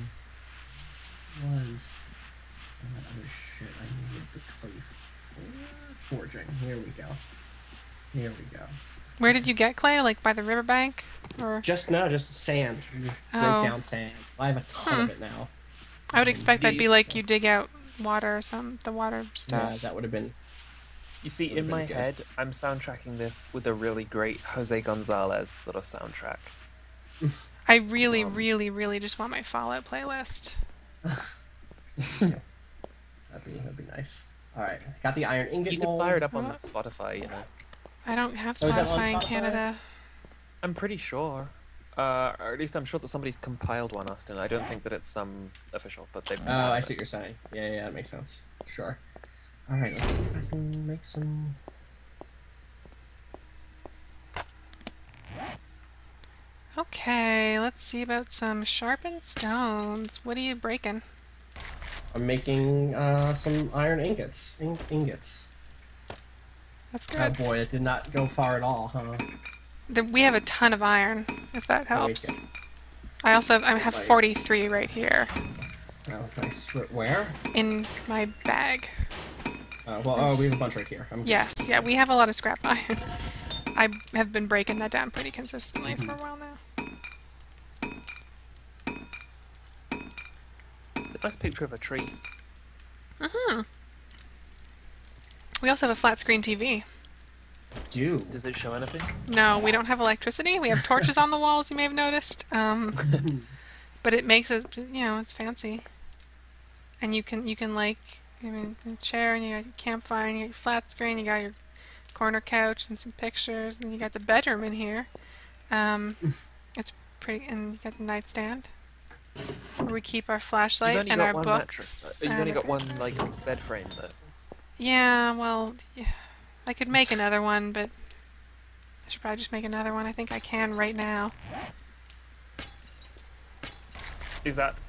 Speaker 2: that other shit I needed the clay for? Forging. Here we go.
Speaker 1: Where did you get clay? Like by the riverbank, or
Speaker 2: just sand. Just break down sand. I have a ton of it now.
Speaker 1: I would expect that'd be like you dig out water or the water stuff.
Speaker 2: Yeah, that would have been.
Speaker 3: You see, in my head, I'm soundtracking this with a really great Jose Gonzalez sort of soundtrack.
Speaker 1: I really, really, really just want my Fallout playlist.
Speaker 2: That'd be nice. All right, got the iron ingot.
Speaker 3: You could fire it up on Spotify,
Speaker 1: I don't have Spotify in Canada.
Speaker 3: I'm pretty sure. Or at least I'm sure that somebody's compiled one, Austin. I don't think that it's official, but they've.
Speaker 2: Oh, I see what you're saying. Yeah, that makes sense. Sure. All right, let's see if I can make some.
Speaker 1: Okay, let's see about some sharpened stones. What are you breaking?
Speaker 2: I'm making some iron ingots. Ingots.
Speaker 1: That's good.
Speaker 2: Oh boy, it did not go far at all, huh?
Speaker 1: We have a ton of iron, if that helps. I also have 43 right here.
Speaker 2: Oh, nice. Where?
Speaker 1: In my bag.
Speaker 2: We have a bunch right here.
Speaker 1: Yes, yeah, we have a lot of scrap iron. I have been breaking that down pretty consistently for a while now.
Speaker 3: It's a nice picture of a tree.
Speaker 1: We also have a flat screen TV.
Speaker 3: Does it show anything?
Speaker 1: No, we don't have electricity. We have torches on the walls, you may have noticed. But it makes it, it's fancy. And you can like, a chair, and you got your campfire, and you got your flat screen, you got your corner couch and some pictures, and you got the bedroom in here. It's pretty, and you got the nightstand where we keep our flashlight and our books.
Speaker 3: You've only got one like bed frame though.
Speaker 1: Yeah, well, yeah. I could make another one, but I should probably just make another one. I think I can right now.
Speaker 3: Is that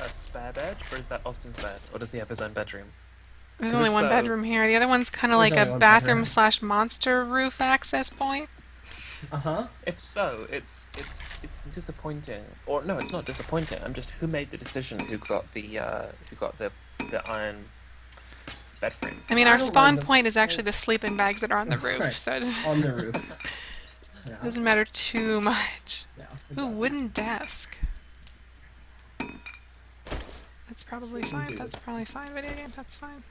Speaker 3: a spare bed, or is that Austin's bed, or does he have his own bedroom?
Speaker 1: There's only one bedroom here. The other one's kind of like a bathroom / monster roof access point.
Speaker 3: If so, it's disappointing. Or no, it's not disappointing. I'm just, who made the decision? Who got the iron bed frame?
Speaker 1: I mean, our spawn point is actually the sleeping bags that are on the roof,
Speaker 2: right.
Speaker 1: so
Speaker 2: On the roof.
Speaker 1: it doesn't matter too much.
Speaker 2: Yeah,
Speaker 1: Ooh, wooden desk. That's probably fine. That's probably fine. Video games, that's fine.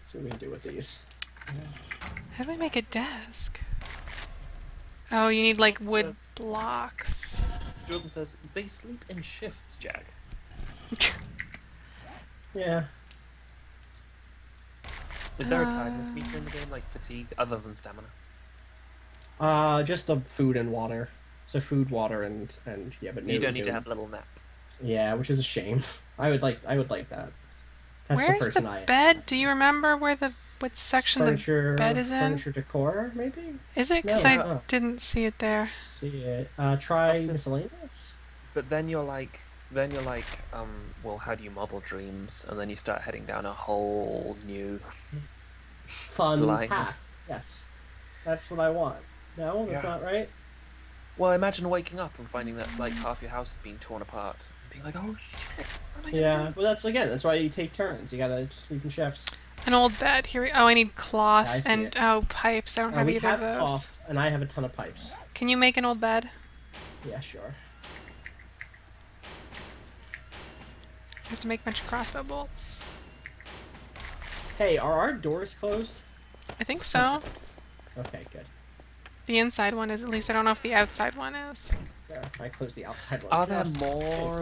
Speaker 2: So what we can do with these.
Speaker 1: How do we make a desk? Oh, you need like wood blocks.
Speaker 3: Jordan says they sleep in shifts, Jack.
Speaker 2: Yeah.
Speaker 3: Is there a tiredness meter in the game, like fatigue, other than stamina?
Speaker 2: Just the food and water. So food, water, and yeah, but
Speaker 3: you don't need to have a little nap.
Speaker 2: Yeah, which is a shame. I would like that. That's
Speaker 1: Where's the bed? Do you remember what section the bed is in?
Speaker 2: Furniture decor, maybe?
Speaker 1: Is it? Because I didn't see it there.
Speaker 2: See it. Try miscellaneous.
Speaker 3: But then you're like, well, how do you model dreams? And then you start heading down a whole new
Speaker 2: fun
Speaker 3: line.
Speaker 2: path. Yes, that's what I want. No, that's not right.
Speaker 3: Well, imagine waking up and finding that like half your house is being torn apart, and being like, "Oh shit!" What am I gonna do?
Speaker 2: Well, that's why you take turns. You gotta sleep in shifts.
Speaker 1: An old bed. Here I need cloth and pipes. I don't have either of those.
Speaker 2: Cloth, and I have a ton of pipes.
Speaker 1: Can you make an old bed?
Speaker 2: Yeah, sure.
Speaker 1: I have to make a bunch of crossbow bolts.
Speaker 2: Hey, are our doors closed?
Speaker 1: I think so.
Speaker 2: Okay, good.
Speaker 1: The inside one is, at least. I don't know if the outside one is.
Speaker 2: There, I closed the outside one.
Speaker 3: Are there more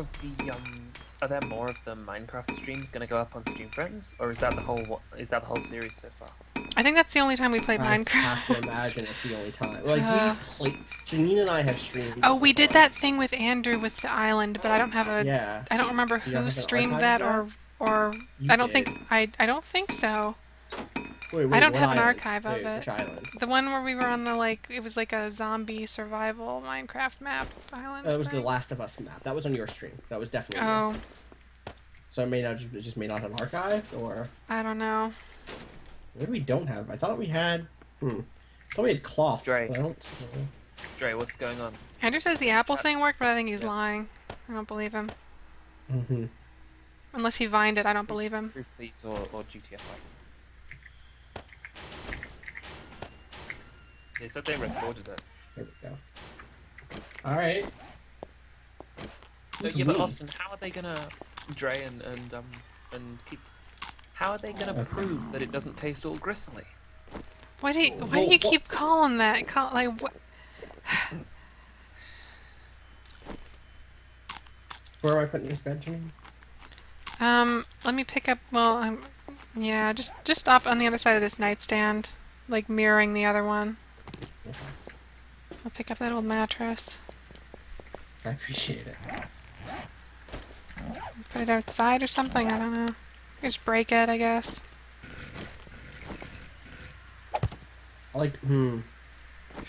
Speaker 3: of the Minecraft streams going to go up on StreamFriends, or is that the whole series so far?
Speaker 1: I think that's the only time we played Minecraft.
Speaker 2: I have to imagine it's the only time. Like Janine and I have streamed.
Speaker 1: Oh, we did that thing with Andrew with the island, but I don't have a.
Speaker 2: Yeah.
Speaker 1: I don't remember who streamed that or I don't think I don't think so.
Speaker 2: Wait,
Speaker 1: I don't have an archive of it.
Speaker 2: Which island?
Speaker 1: The one where we were on the it was like a zombie survival Minecraft map island.
Speaker 2: That was the Last of Us map. That was on your stream. That was definitely.
Speaker 1: Oh.
Speaker 2: So it just may not have archived, or.
Speaker 1: I don't know.
Speaker 2: Maybe we don't have. I thought we had. I thought we had cloth.
Speaker 3: Dre.
Speaker 2: But I don't.
Speaker 3: Dre, what's going on?
Speaker 1: Andrew says the Apple thing worked, but I think he's lying. I don't believe him. Unless he vined it, I don't believe him.
Speaker 3: Proof, please, or GTFI. They said they recorded it.
Speaker 2: There we go. Alright.
Speaker 3: Yeah, but Austin, how are they gonna, Dre and keep? How are they gonna prove that it doesn't taste all gristly?
Speaker 1: Why do you keep calling that? What?
Speaker 2: Where am I putting this bed, Janine?
Speaker 1: Let me pick up. Well, yeah, just stop on the other side of this nightstand, like mirroring the other one.
Speaker 2: Okay.
Speaker 1: I'll pick up that old mattress.
Speaker 2: I appreciate it.
Speaker 1: Put it outside or something. I don't know. Just break it, I guess.
Speaker 2: Should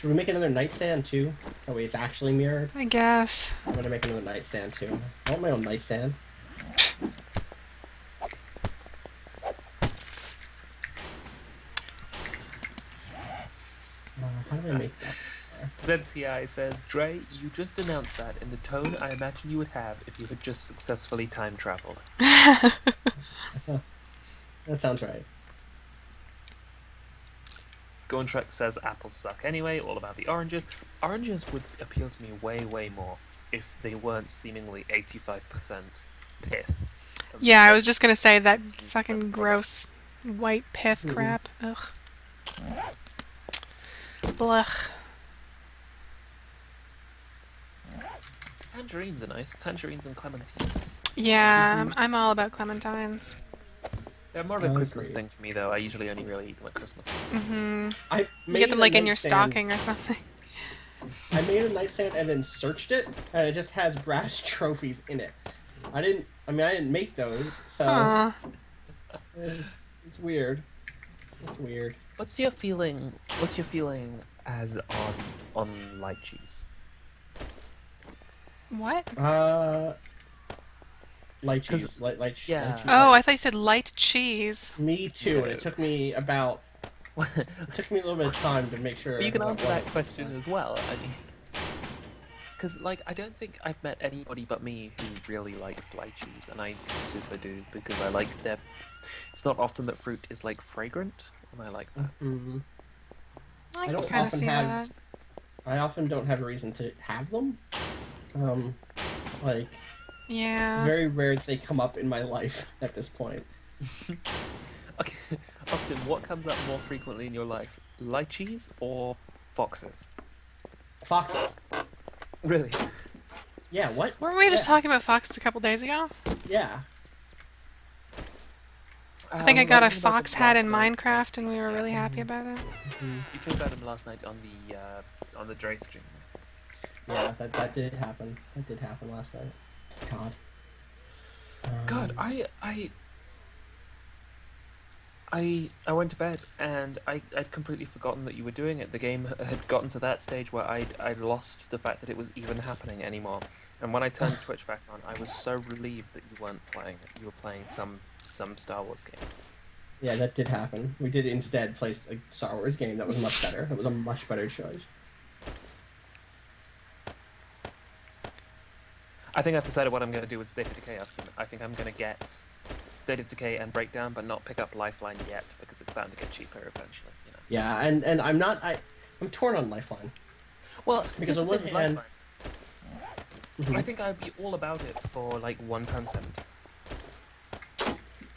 Speaker 2: we make another nightstand too? That way it's actually mirrored.
Speaker 1: I guess.
Speaker 2: I'm gonna make another nightstand too. I want my own nightstand. How do I make that?
Speaker 3: ZTI says, Dre, you just announced that in the tone I imagine you would have if you had just successfully time traveled.
Speaker 2: That sounds right.
Speaker 3: Going Trek says apples suck anyway, all about the oranges. Oranges would appeal to me way, way more if they weren't seemingly 85% pith.
Speaker 1: Yeah, I was just gonna say that fucking gross white pith crap. Ugh. Blech.
Speaker 3: Tangerines are nice. Tangerines and clementines.
Speaker 1: Yeah, I'm all about clementines.
Speaker 3: They're more of a Christmas thing for me, though. I usually only really eat them at Christmas.
Speaker 1: Mm-hmm.
Speaker 2: I
Speaker 1: You get them like in your stocking or something.
Speaker 2: I made a nightstand and then searched it, and it just has brass trophies in it. I didn't make those, so it's weird. It's weird.
Speaker 3: What's your feeling? What's your feeling as on light cheese?
Speaker 1: What?
Speaker 2: Light cheese. Light
Speaker 3: yeah.
Speaker 2: light cheese.
Speaker 1: Oh, I thought you said light cheese.
Speaker 2: Me too, and it took me a little bit of time to make sure.
Speaker 3: But you can answer that question as well. I mean, because like I don't think I've met anybody but me who really likes light cheese, and I super do because I like their. It's not often that fruit is like fragrant, and I like that.
Speaker 2: Mm-hmm.
Speaker 1: I
Speaker 2: don't
Speaker 1: kind of
Speaker 2: often
Speaker 1: see
Speaker 2: have-
Speaker 1: that.
Speaker 2: I often don't have a reason to have them. Like
Speaker 1: Yeah.
Speaker 2: very rare that they come up in my life at this point.
Speaker 3: Okay, Austin, what comes up more frequently in your life, lychees or foxes?
Speaker 2: Foxes.
Speaker 3: Really?
Speaker 2: Yeah. What?
Speaker 1: Weren't we just
Speaker 2: Yeah.
Speaker 1: talking about foxes a couple days ago?
Speaker 2: Yeah.
Speaker 1: I think I got a
Speaker 3: talking about
Speaker 1: fox
Speaker 3: them
Speaker 1: hat
Speaker 3: last
Speaker 1: in
Speaker 3: night.
Speaker 1: Minecraft, and we were really happy about it.
Speaker 3: You talked about them last night on the Dre stream.
Speaker 2: Yeah. That did happen. That did happen last night. God.
Speaker 3: God, I went to bed and I'd completely forgotten that you were doing it. The game had gotten to that stage where I'd lost the fact that it was even happening anymore. And when I turned Twitch back on, I was so relieved that you weren't playing it. You were playing some Star Wars game.
Speaker 2: Yeah, that did happen. We did instead play a Star Wars game that was much better. That was a much better choice.
Speaker 3: I think I've decided what I'm going to do with State of Decay, Austin. I think I'm going to get State of Decay and Breakdown, but not pick up Lifeline yet because it's bound to get cheaper eventually. You know?
Speaker 2: Yeah, and I'm torn on Lifeline.
Speaker 3: Well,
Speaker 2: Because on
Speaker 3: here's
Speaker 2: one
Speaker 3: the thing with
Speaker 2: hand-
Speaker 3: Lifeline. I think I'd be all about it for like £1.70.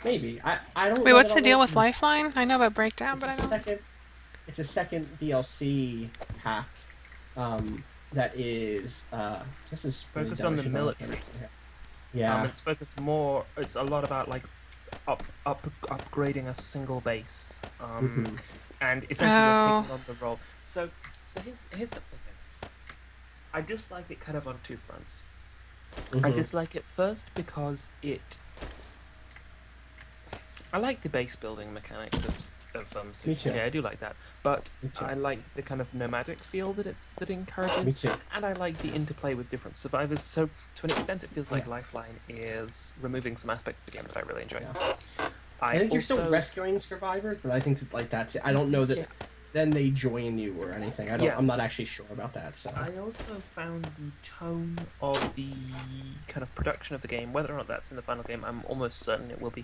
Speaker 2: Maybe. I don't.
Speaker 1: Wait,
Speaker 2: know
Speaker 1: what's
Speaker 2: that
Speaker 1: the deal
Speaker 2: I'll-
Speaker 1: with Lifeline? I know about Breakdown, but I don't.
Speaker 2: It's a second DLC pack. That is this is really
Speaker 3: Focused on the
Speaker 2: dumb,
Speaker 3: military.
Speaker 2: Yeah.
Speaker 3: It's focused more. It's a lot about like upgrading a single base, and essentially you're taking on the role. So here's the thing. I dislike it kind of on two fronts. I dislike it first because I like the base building mechanics of
Speaker 2: Me too.
Speaker 3: yeah, I do like that. But
Speaker 2: Me too.
Speaker 3: I like the kind of nomadic feel that it
Speaker 2: Me
Speaker 3: encourages.
Speaker 2: too.
Speaker 3: And I like the interplay with different survivors. So to an extent, it feels like Lifeline is removing some aspects of the game that I really enjoy.
Speaker 2: Yeah.
Speaker 3: I
Speaker 2: think you're
Speaker 3: also,
Speaker 2: still rescuing survivors, but I think that, like that's it. I don't know that
Speaker 3: Yeah.
Speaker 2: then they join you or anything.
Speaker 3: Yeah.
Speaker 2: I'm not actually sure about that. So
Speaker 3: I also found the tone of the kind of production of the game, whether or not that's in the final game, I'm almost certain it will be,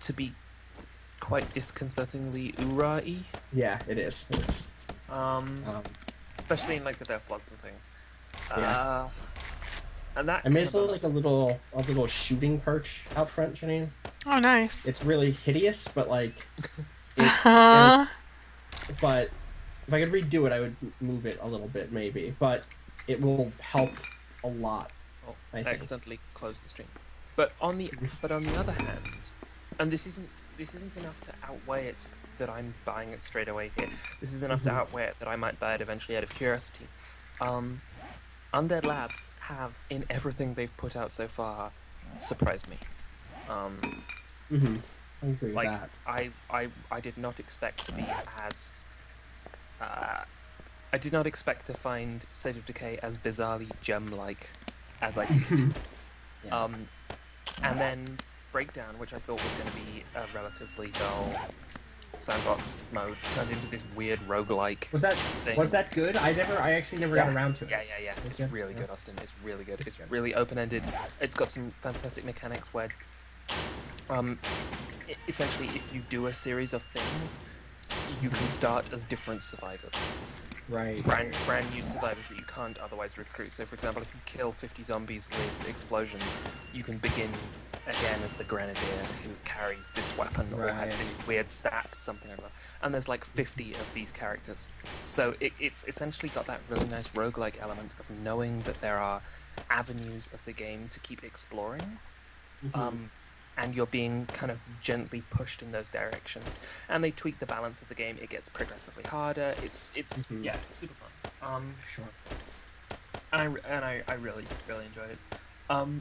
Speaker 3: to be quite disconcertingly Ura-y.
Speaker 2: yeah, it is. It is.
Speaker 3: Especially in like the death bloods and things.
Speaker 2: Yeah.
Speaker 3: And that
Speaker 2: I made
Speaker 3: kind of
Speaker 2: like a little shooting perch out front, Janine.
Speaker 1: Oh, nice.
Speaker 2: It's really hideous, but like,
Speaker 1: Uh-huh.
Speaker 2: but if I could redo it, I would move it a little bit, maybe. But it will help a lot.
Speaker 3: I
Speaker 2: I think.
Speaker 3: accidentally closed the stream. But on the other hand, and this isn't enough to outweigh it that I'm buying it straight away here. This is enough to outweigh it that I might buy it eventually out of curiosity. Undead Labs have, in everything they've put out so far, surprised me.
Speaker 2: I agree with
Speaker 3: Like
Speaker 2: that.
Speaker 3: I did not expect to be as I did not expect to find State of Decay as bizarrely gem-like as I did.
Speaker 2: Yeah.
Speaker 3: And then Breakdown, which I thought was going to be a relatively dull sandbox mode turned into this weird roguelike
Speaker 2: Was that
Speaker 3: thing.
Speaker 2: good? I actually never got around to it.
Speaker 3: Yeah. It's really good, Austin. It's really good. It's really open-ended. It's got some fantastic mechanics where, essentially, if you do a series of things, you can start as different survivors.
Speaker 2: Right.
Speaker 3: Brand new survivors that you can't otherwise recruit. So, for example, if you kill 50 zombies with explosions, you can begin again as the grenadier who carries this weapon or has these weird stats, something like that. And there's like 50 of these characters. So it's essentially got that really nice roguelike element of knowing that there are avenues of the game to keep exploring. And you're being kind of gently pushed in those directions. And they tweak the balance of the game. It gets progressively harder. It's it's super fun.
Speaker 2: Sure.
Speaker 3: And I really enjoyed it.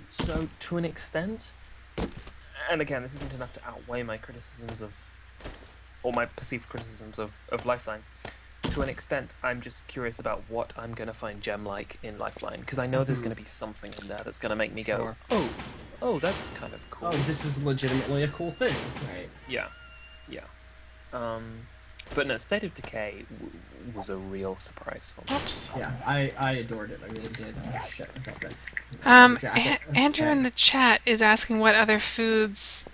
Speaker 3: So to an extent, and again, this isn't enough to outweigh my criticisms of, or my perceived criticisms of Lifeline. To an extent, I'm just curious about what I'm going to find gem-like in Lifeline, because I know there's going to be something in there that's going to make me go, oh, that's kind of cool.
Speaker 2: Oh, this is legitimately a cool thing, right?
Speaker 3: Yeah. But no, State of Decay was a real surprise for me.
Speaker 1: Oops.
Speaker 2: Yeah, I adored it. I really did. Oh, shit, I dropped it.
Speaker 1: Andrew in the chat is asking what other foods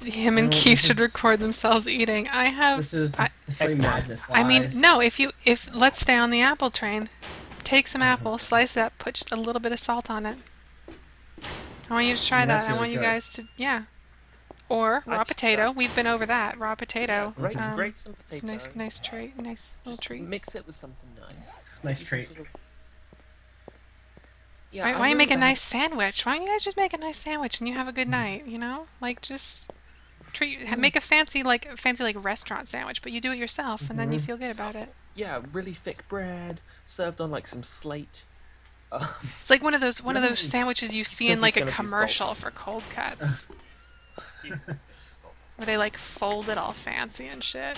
Speaker 1: him and Keith should record themselves eating.
Speaker 2: This is madness.
Speaker 1: I mean, no. If let's stay on the apple train. Take some apple, slice it up, put just a little bit of salt on it. I want you to try that. I want you guys to, Or raw potato. We've been over that. Raw potato.
Speaker 3: Yeah, grate some potato.
Speaker 1: It's a nice treat. Nice little treat.
Speaker 3: Mix it with something nice.
Speaker 2: Nice treat.
Speaker 3: Sort of...
Speaker 1: Why don't you make a nice sandwich? Why don't you guys just make a nice sandwich and you have a good night? You know, like just make a fancy like restaurant sandwich, but you do it yourself, and then you feel good about it.
Speaker 3: Yeah, really thick bread served on like some slate.
Speaker 1: It's like one of those sandwiches you see in like a commercial for cold cuts. Where they like fold it all fancy and shit.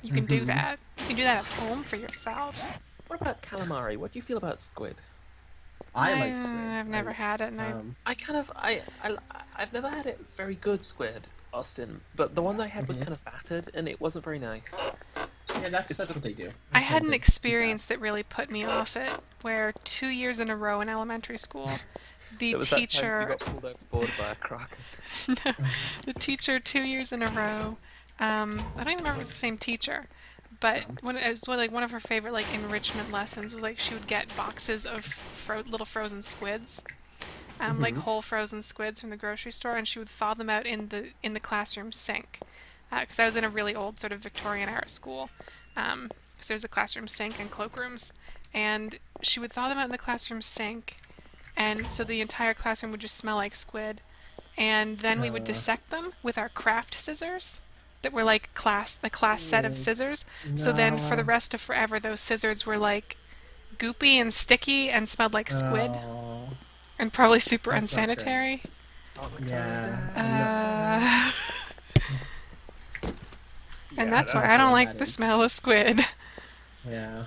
Speaker 1: You can do that. You can do that at home for yourself.
Speaker 3: What about calamari? What do you feel about squid?
Speaker 2: I like squid.
Speaker 1: I've never had it, and
Speaker 3: I've never had it very good squid, Austin. But the one that I had was kind of battered, and it wasn't very nice.
Speaker 2: Yeah, that's what they do.
Speaker 1: I had an experience that really put me off it, where 2 years in a row in elementary school, the teacher...
Speaker 3: You got pulled overboard by a croc.
Speaker 1: No, the teacher 2 years in a row, I don't even remember if it was the same teacher, but one of her favorite like enrichment lessons was like she would get boxes of little frozen squids, like whole frozen squids from the grocery store, and she would thaw them out in the classroom sink. Because I was in a really old sort of Victorian era school, so there's a classroom sink and cloakrooms, and she would thaw them out in the classroom sink, and so the entire classroom would just smell like squid, and then we would dissect them with our craft scissors that were like the class set of scissors. So then for the rest of forever, those scissors were like goopy and sticky and smelled like squid, and probably super unsanitary.
Speaker 2: Yeah.
Speaker 1: And that's why I don't like the smell of squid.
Speaker 2: Yeah.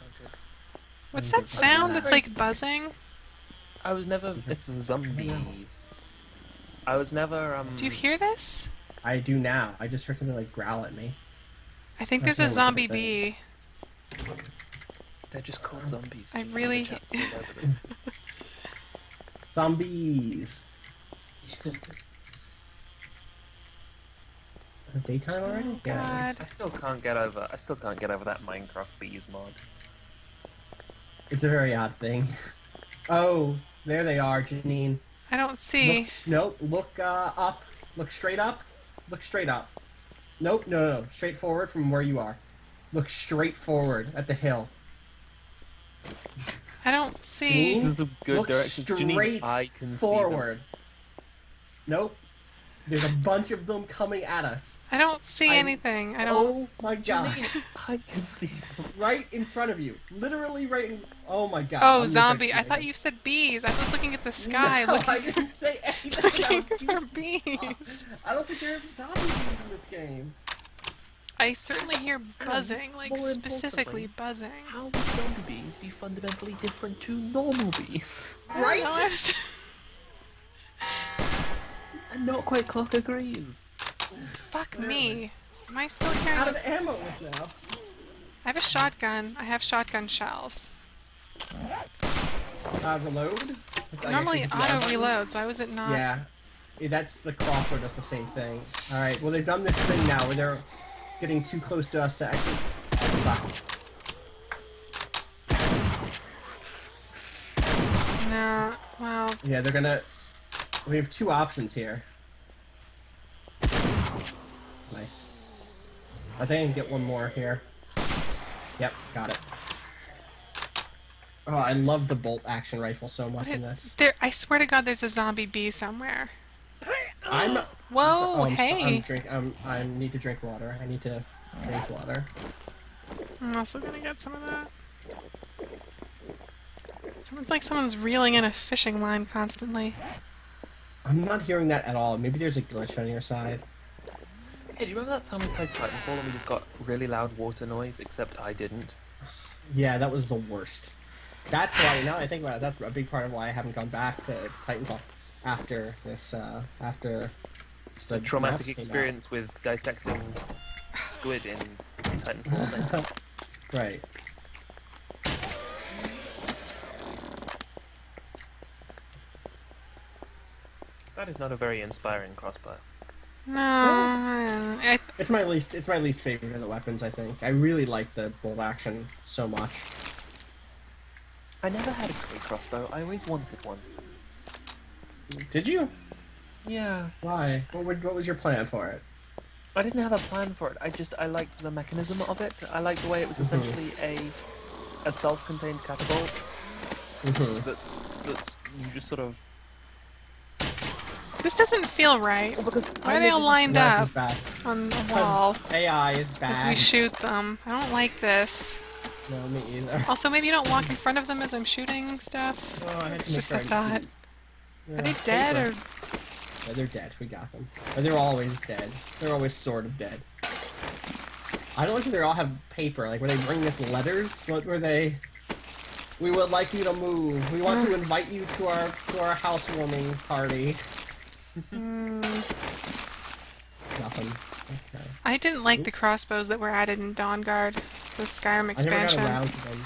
Speaker 1: What's that sound that's like buzzing?
Speaker 3: I was never... It's some zombies. I was never,
Speaker 1: Do you hear this?
Speaker 2: I do now. I just heard something like growl at me.
Speaker 1: I think there's a zombie bee.
Speaker 3: They're just called zombies.
Speaker 1: I really...
Speaker 2: Zombies! Daytime already?
Speaker 1: Oh, God.
Speaker 3: I still can't get over that Minecraft bees mod.
Speaker 2: It's a very odd thing. Oh, there they are, Janine.
Speaker 1: I don't see.
Speaker 2: Look up. Look straight up. Look straight up. Nope, no. Straight forward from where you are. Look straight forward at the hill.
Speaker 1: I don't see.
Speaker 3: This is a good direction.
Speaker 2: Straight
Speaker 3: I can
Speaker 2: forward. See them. Nope. There's a bunch of them coming at us.
Speaker 1: I don't see anything. I don't.
Speaker 2: Oh my God!
Speaker 3: Janine, I can see them.
Speaker 2: Right in front of you, literally right in. Oh my God!
Speaker 1: Oh, zombie! I thought you said bees. I was looking at the sky.
Speaker 2: No,
Speaker 1: looking
Speaker 2: I didn't say anything.
Speaker 1: looking for bees.
Speaker 2: I don't think there's zombie bees in this game.
Speaker 1: I certainly hear buzzing, like specifically buzzing.
Speaker 3: How would zombie bees be fundamentally different to normal bees?
Speaker 2: Right?
Speaker 3: And not quite clock agrees.
Speaker 1: Fuck me. Am I still carrying
Speaker 2: Out
Speaker 1: the...
Speaker 2: of ammo now.
Speaker 1: I have a shotgun. I have shotgun shells.
Speaker 2: Reload?
Speaker 1: Normally auto reloads. Why was it not?
Speaker 2: Yeah. That's the crossbow does the same thing. Alright, well they've done this thing now where they're getting too close to us to actually...
Speaker 1: No. Well.
Speaker 2: Yeah, they're gonna... We have two options here. Nice. I think I can get one more here. Yep, got it. Oh, I love the bolt action rifle so much in this.
Speaker 1: There, I swear to God, there's a zombie bee somewhere.
Speaker 2: I'm...
Speaker 1: Whoa,
Speaker 2: oh,
Speaker 1: hey!
Speaker 2: I need to drink water. I need to drink water.
Speaker 1: I'm also gonna get some of that. Sounds like someone's reeling in a fishing line constantly.
Speaker 2: I'm not hearing that at all. Maybe there's a glitch on your side.
Speaker 3: Hey, do you remember that time we played Titanfall and we just got really loud water noise, except I didn't?
Speaker 2: Yeah, that was the worst. That's why, now that I think about it, that's a big part of why I haven't gone back to Titanfall after this, after...
Speaker 3: It's a traumatic experience with dissecting squid in Titanfall.
Speaker 2: Right.
Speaker 3: That is not a very inspiring crossbow.
Speaker 1: No,
Speaker 2: it's my least favorite of the weapons. I think I really like the bolt action so much.
Speaker 3: I never had a great crossbow. I always wanted one.
Speaker 2: Did you?
Speaker 3: Yeah.
Speaker 2: Why? What was your plan for it?
Speaker 3: I didn't have a plan for it. I liked the mechanism of it. I liked the way it was essentially a self-contained catapult that's you just sort of.
Speaker 1: this doesn't feel right.
Speaker 3: Well, because
Speaker 1: Why are they all lined up
Speaker 2: Bad.
Speaker 1: on the wall
Speaker 2: AI is bad.
Speaker 1: as we shoot them? I don't like this.
Speaker 2: No, me either.
Speaker 1: Also, maybe you don't walk in front of them as I'm shooting stuff.
Speaker 2: Oh,
Speaker 1: It's just a thought.
Speaker 2: Yeah,
Speaker 1: Are they dead or?
Speaker 2: Yeah, they're dead. We got them. But they're always dead. They're always sort of dead. I don't like that they all have paper. Like, were they bringing us letters? What were they? We would like you to move. We want to invite you to our housewarming party. Nothing. Okay.
Speaker 1: I didn't like the crossbows that were added in Dawn Guard, the Skyrim expansion.
Speaker 2: I never got around to them.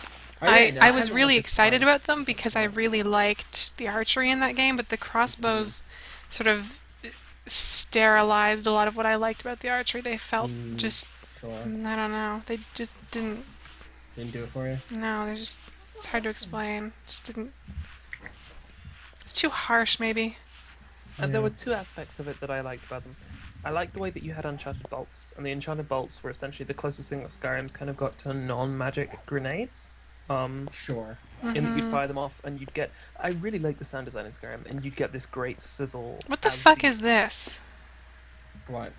Speaker 1: I was really excited about them because I really liked the archery in that game, but the crossbows sort of sterilized a lot of what I liked about the archery. They felt just, I don't know, they just didn't...
Speaker 2: Didn't do it for you?
Speaker 1: No, they're just, it's hard to explain. Just didn't... It's too harsh, maybe.
Speaker 3: And there were two aspects of it that I liked about them. I liked the way that you had enchanted bolts, and the enchanted bolts were essentially the closest thing that Skyrim's kind of got to non-magic grenades.
Speaker 2: Sure.
Speaker 3: In that you'd fire them off, and you'd get... I really like the sound design in Skyrim, and you'd get this great sizzle.
Speaker 1: What the fuck is this?
Speaker 2: What?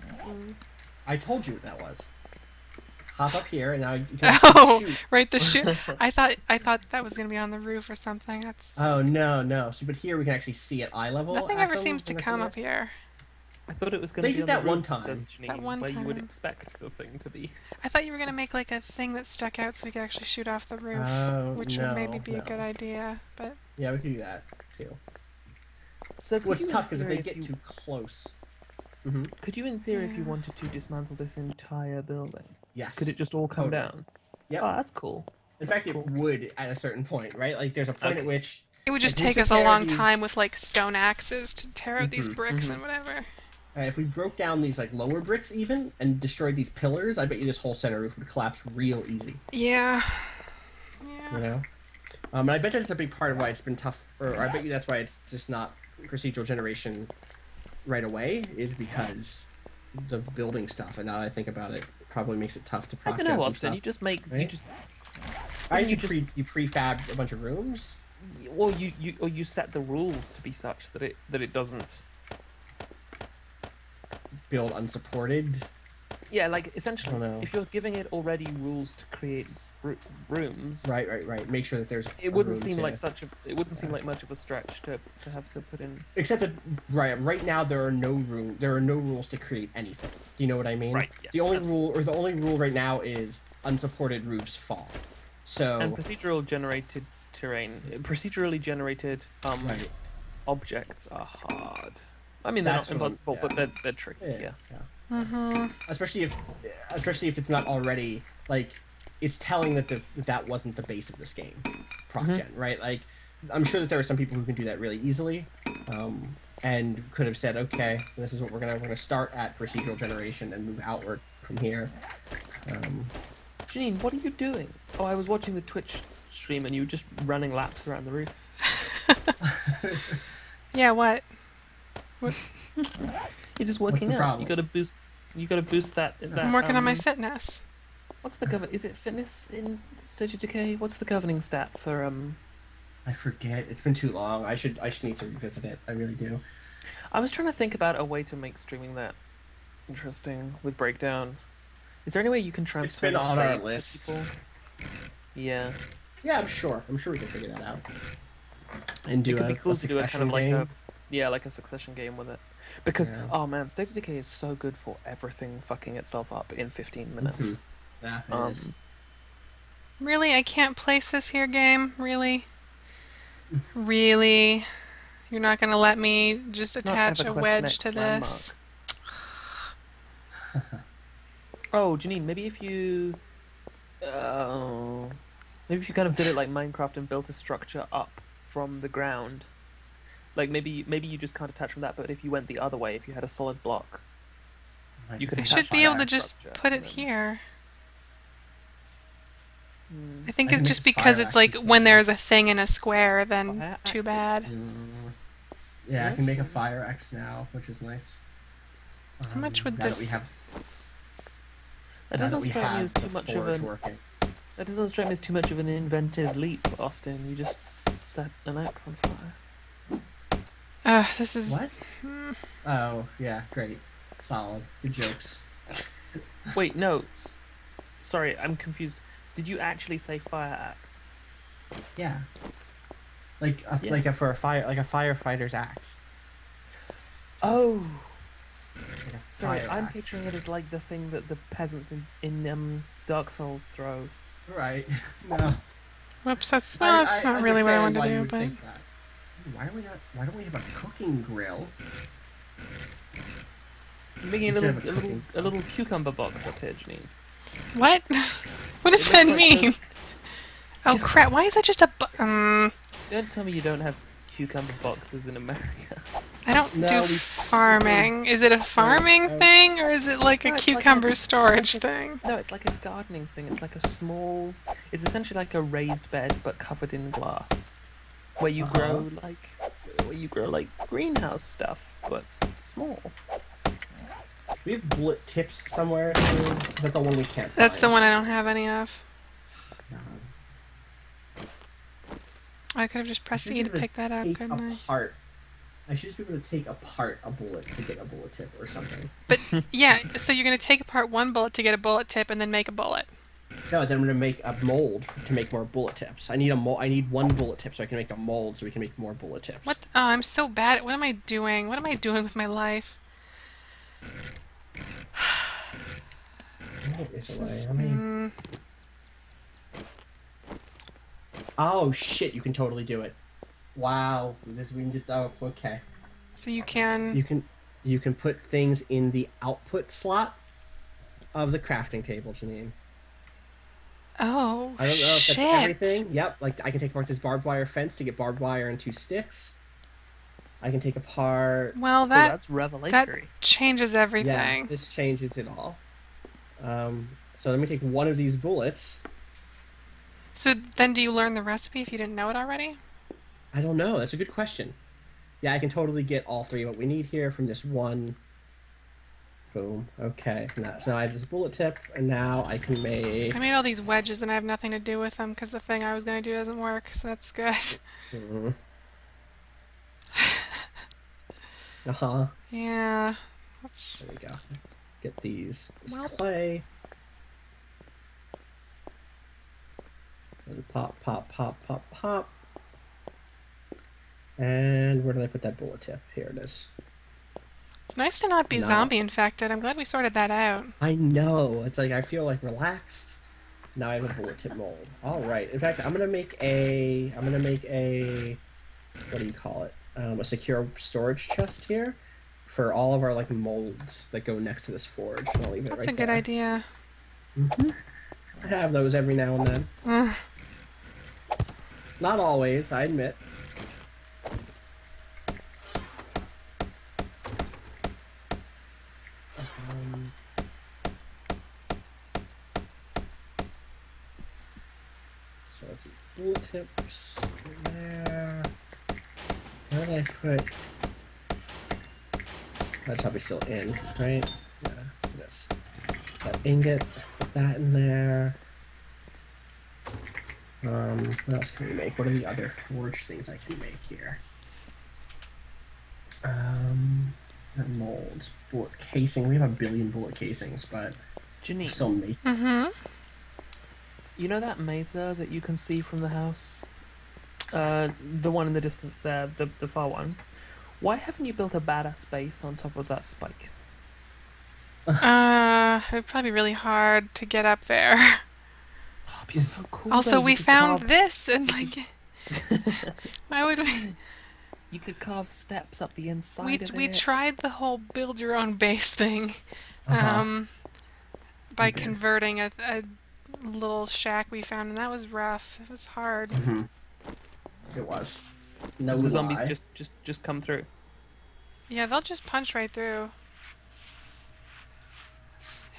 Speaker 2: I told you what that was. Hop up here, and now you can shoot.
Speaker 1: Right, the shoot. I thought that was gonna be on the roof or something. That's...
Speaker 2: Oh, no. So, but here we can actually see at eye level.
Speaker 1: Nothing ever seems to come up here.
Speaker 3: I thought it was going to be
Speaker 2: did
Speaker 3: on
Speaker 2: that
Speaker 3: the
Speaker 2: one
Speaker 3: roof,
Speaker 2: time.
Speaker 3: says Janine,
Speaker 1: That one
Speaker 3: where you would
Speaker 1: time.
Speaker 3: expect the thing to be.
Speaker 1: I thought you were gonna make like a thing that stuck out so we could actually shoot off the roof, which
Speaker 2: no,
Speaker 1: would maybe be a
Speaker 2: no.
Speaker 1: good idea. But
Speaker 2: Yeah, we could do that too.
Speaker 3: So
Speaker 2: What's tough is if they get too close.
Speaker 3: Could you, in theory, if you wanted to dismantle this entire building,
Speaker 2: Yes.
Speaker 3: could it just all come down?
Speaker 2: Yep.
Speaker 3: Oh, that's cool.
Speaker 2: In fact, it would at a certain point, right? Like, there's a point at which
Speaker 1: it would just
Speaker 2: if we
Speaker 1: take us a
Speaker 2: took care of
Speaker 1: long
Speaker 2: these-
Speaker 1: time with like stone axes to tear out these bricks and whatever.
Speaker 2: if we broke down these like lower bricks even and destroyed these pillars, I bet you this whole center roof would collapse real easy.
Speaker 1: Yeah.
Speaker 2: You know. And I bet that's a big part of why it's been tough. Or I bet you that's why it's just not procedural generation right away, is because the building stuff. And now that I think about it, probably makes it tough to
Speaker 3: I
Speaker 2: process.
Speaker 3: don't know, Austin. You just make
Speaker 2: right? You prefab a bunch of rooms.
Speaker 3: Well, you set the rules to be such that it doesn't
Speaker 2: build unsupported.
Speaker 3: Yeah, like essentially,
Speaker 2: know.
Speaker 3: if you're giving it already rules to create rooms,
Speaker 2: Right. Make sure that there's.
Speaker 3: it wouldn't seem like much of a stretch to have to put in.
Speaker 2: Except that right now there are no rules to create anything. Do you know what I mean?
Speaker 3: Right. Yeah,
Speaker 2: the only rule right now is unsupported roofs fall. So
Speaker 3: and procedurally generated objects are hard. I mean, they're not impossible, but they're tricky. Yeah.
Speaker 2: Especially if especially if it's not already like it's telling that that wasn't the base of this game, proc gen, right? Like I'm sure that there are some people who can do that really easily, and could have said, okay, this is what we're gonna start at procedural generation and move outward from here.
Speaker 3: Janine, what are you doing? Oh, I was watching the Twitch stream and you were just running laps around the roof.
Speaker 1: Yeah, what?
Speaker 3: You're just working out.
Speaker 2: problem?
Speaker 3: You gotta boost. You gotta boost that.
Speaker 1: I'm working on my fitness.
Speaker 3: What's the Is it fitness in Stage of Decay? What's the governing stat for
Speaker 2: I forget. It's been too long. I should need to revisit it. I really do.
Speaker 3: I was trying to think about a way to make streaming that interesting with breakdown. Is there any way you can transfer
Speaker 2: It's been on our
Speaker 3: saves
Speaker 2: list.
Speaker 3: to people? Yeah.
Speaker 2: Yeah, I'm sure. I'm sure we can figure that out. And do
Speaker 3: It could
Speaker 2: a,
Speaker 3: be cool
Speaker 2: a
Speaker 3: to do a kind of
Speaker 2: succession
Speaker 3: like
Speaker 2: game.
Speaker 3: like a succession game with it. Because
Speaker 2: Yeah.
Speaker 3: oh man, State of Decay is so good for everything fucking itself up in 15 minutes.
Speaker 2: Yeah, it is.
Speaker 1: Really? I can't place this here, game? Really? Really? You're not gonna let me just
Speaker 3: It's not
Speaker 1: attach a
Speaker 3: EverQuest's
Speaker 1: wedge
Speaker 3: next
Speaker 1: to this?
Speaker 3: Oh, Janine, maybe if you kind of did it like Minecraft and built a structure up from the ground. Like maybe you just can't attach from that, but if you went the other way, if you had a solid block, you could
Speaker 1: I
Speaker 3: attach
Speaker 1: should be able to
Speaker 3: that
Speaker 1: just
Speaker 3: structure
Speaker 1: put
Speaker 3: and
Speaker 1: it
Speaker 3: then-
Speaker 1: here.
Speaker 3: Hmm.
Speaker 1: I think
Speaker 2: I
Speaker 1: it's
Speaker 2: can
Speaker 1: just
Speaker 2: make
Speaker 1: because
Speaker 2: fire
Speaker 1: it's like
Speaker 2: axes
Speaker 1: when
Speaker 2: now.
Speaker 1: there's a thing in a square, then
Speaker 3: Fire
Speaker 1: too
Speaker 3: axes?
Speaker 1: bad.
Speaker 2: Yeah, I
Speaker 3: Yes.
Speaker 2: can make a fire X now, which is nice.
Speaker 1: How much would
Speaker 2: now that
Speaker 1: this-
Speaker 2: we have,
Speaker 3: That
Speaker 2: now
Speaker 3: doesn't
Speaker 2: we
Speaker 3: strike me
Speaker 2: have
Speaker 3: as
Speaker 2: the
Speaker 3: too much of
Speaker 2: forge
Speaker 3: an
Speaker 2: working.
Speaker 3: that doesn't strike me as too much of an inventive leap, Austin. You just set an axe on fire.
Speaker 1: This is...
Speaker 2: What? Oh, yeah, great. Solid. Good jokes.
Speaker 3: Wait, no. Sorry, I'm confused. Did you actually say fire axe?
Speaker 2: Yeah. Like a,
Speaker 3: Yeah.
Speaker 2: like a firefighter's axe.
Speaker 3: Oh,
Speaker 2: Like a
Speaker 3: sorry.
Speaker 2: fire
Speaker 3: I'm
Speaker 2: axe.
Speaker 3: picturing it as like the thing that the peasants in Dark Souls throw.
Speaker 2: Right. No.
Speaker 1: Whoops, that's not really what I wanted to do, but...
Speaker 2: Think that. Why don't we have a cooking grill?
Speaker 3: I'm making
Speaker 2: We
Speaker 3: a
Speaker 2: should have a cooking
Speaker 3: little cucumber box up here, Janine.
Speaker 1: What? What does
Speaker 3: It
Speaker 1: that
Speaker 3: looks like
Speaker 1: mean?
Speaker 3: those-
Speaker 1: Oh crap, why is that just a
Speaker 3: Don't tell me you don't have cucumber boxes in America.
Speaker 1: I don't
Speaker 2: No,
Speaker 1: do
Speaker 2: we-
Speaker 1: farming. Is it a farming thing, or is it like a
Speaker 3: No, it's like
Speaker 1: cucumber
Speaker 3: a-
Speaker 1: storage
Speaker 3: it's like
Speaker 1: thing?
Speaker 3: No, it's like a gardening thing. It's like a small. It's essentially like a raised bed, but covered in glass, where you grow like greenhouse stuff, but small.
Speaker 2: We have bullet tips somewhere. Too. Is that the one we can't find?
Speaker 1: That's the one I don't have any of.
Speaker 2: No.
Speaker 1: I could have just pressed
Speaker 2: should
Speaker 1: E
Speaker 2: be
Speaker 1: to
Speaker 2: able to
Speaker 1: pick that up,
Speaker 2: Take
Speaker 1: couldn't I?
Speaker 2: apart. I should just be able to take apart a bullet to get a bullet tip or something.
Speaker 1: But yeah, so you're gonna take apart one bullet to get a bullet tip, and then make a bullet.
Speaker 2: No, then I'm gonna make a mold to make more bullet tips. I need a mold. I need one bullet tip so I can make a mold so we can make more bullet tips.
Speaker 1: What? Oh, I'm so bad. What am I doing? What am I doing with my life?
Speaker 2: Get this away. I mean... Oh shit! You can totally do it. Wow. This we can just. Oh, okay.
Speaker 1: So you can.
Speaker 2: You can put things in the output slot of the crafting table, Janine.
Speaker 1: Oh
Speaker 2: I don't know if
Speaker 1: shit!
Speaker 2: that's everything. Yep, like I can take apart this barbed wire fence to get barbed wire and 2 sticks. I can take apart.
Speaker 1: Well,
Speaker 3: Oh,
Speaker 1: that
Speaker 3: that's revelatory.
Speaker 1: changes
Speaker 2: Yeah,
Speaker 1: everything.
Speaker 2: this changes it all. So let me take one of these bullets.
Speaker 1: So then, do you learn the recipe if you didn't know it already?
Speaker 2: I don't know. That's a good question. Yeah, I can totally get all 3 of what we need here from this one. Boom. Okay. So now I have this bullet tip, and now I can make.
Speaker 1: I made all these wedges, and I have nothing to do with them because the thing I was gonna do doesn't work. So that's good.
Speaker 2: Uh-huh.
Speaker 1: Yeah. That's...
Speaker 2: There we go. Get this
Speaker 1: Well-
Speaker 2: clay. And pop, pop, pop, pop, pop. And where did I put that bullet tip? Here it is.
Speaker 1: It's nice to not be
Speaker 2: No.
Speaker 1: zombie infected. I'm glad we sorted that out.
Speaker 2: I know. It's like I feel like relaxed. Now I have a bullet tip mold. All right. In fact, I'm gonna make a. What do you call it? A secure storage chest here for all of our like molds that go next to this forge. I'll leave it
Speaker 1: That's
Speaker 2: right
Speaker 1: a good
Speaker 2: there.
Speaker 1: idea.
Speaker 2: I have those every now and then. Not always, I admit. So let's see. Tool tips there. Where did I put? That's probably still in, right? Yeah, this. That ingot, put that in there. What else can we make? What are the other forge things I can make here? Molds, bullet casing. We have a billion bullet casings, but
Speaker 3: Janine,
Speaker 2: still make.
Speaker 3: You know that mesa that you can see from the house? The one in the distance there, the far one. Why haven't you built a badass base on top of that spike?
Speaker 1: It would probably be really hard to get up there.
Speaker 3: Oh, it'd be so cool.
Speaker 1: Also,
Speaker 3: though.
Speaker 1: we found this, and like, why would we?
Speaker 3: You could carve steps up the inside of it.
Speaker 1: We tried the whole build your own base thing, by converting a little shack we found, and that was rough. It was hard.
Speaker 2: It was. No
Speaker 3: the
Speaker 2: lie.
Speaker 3: zombies just come through.
Speaker 1: Yeah, they'll just punch right through.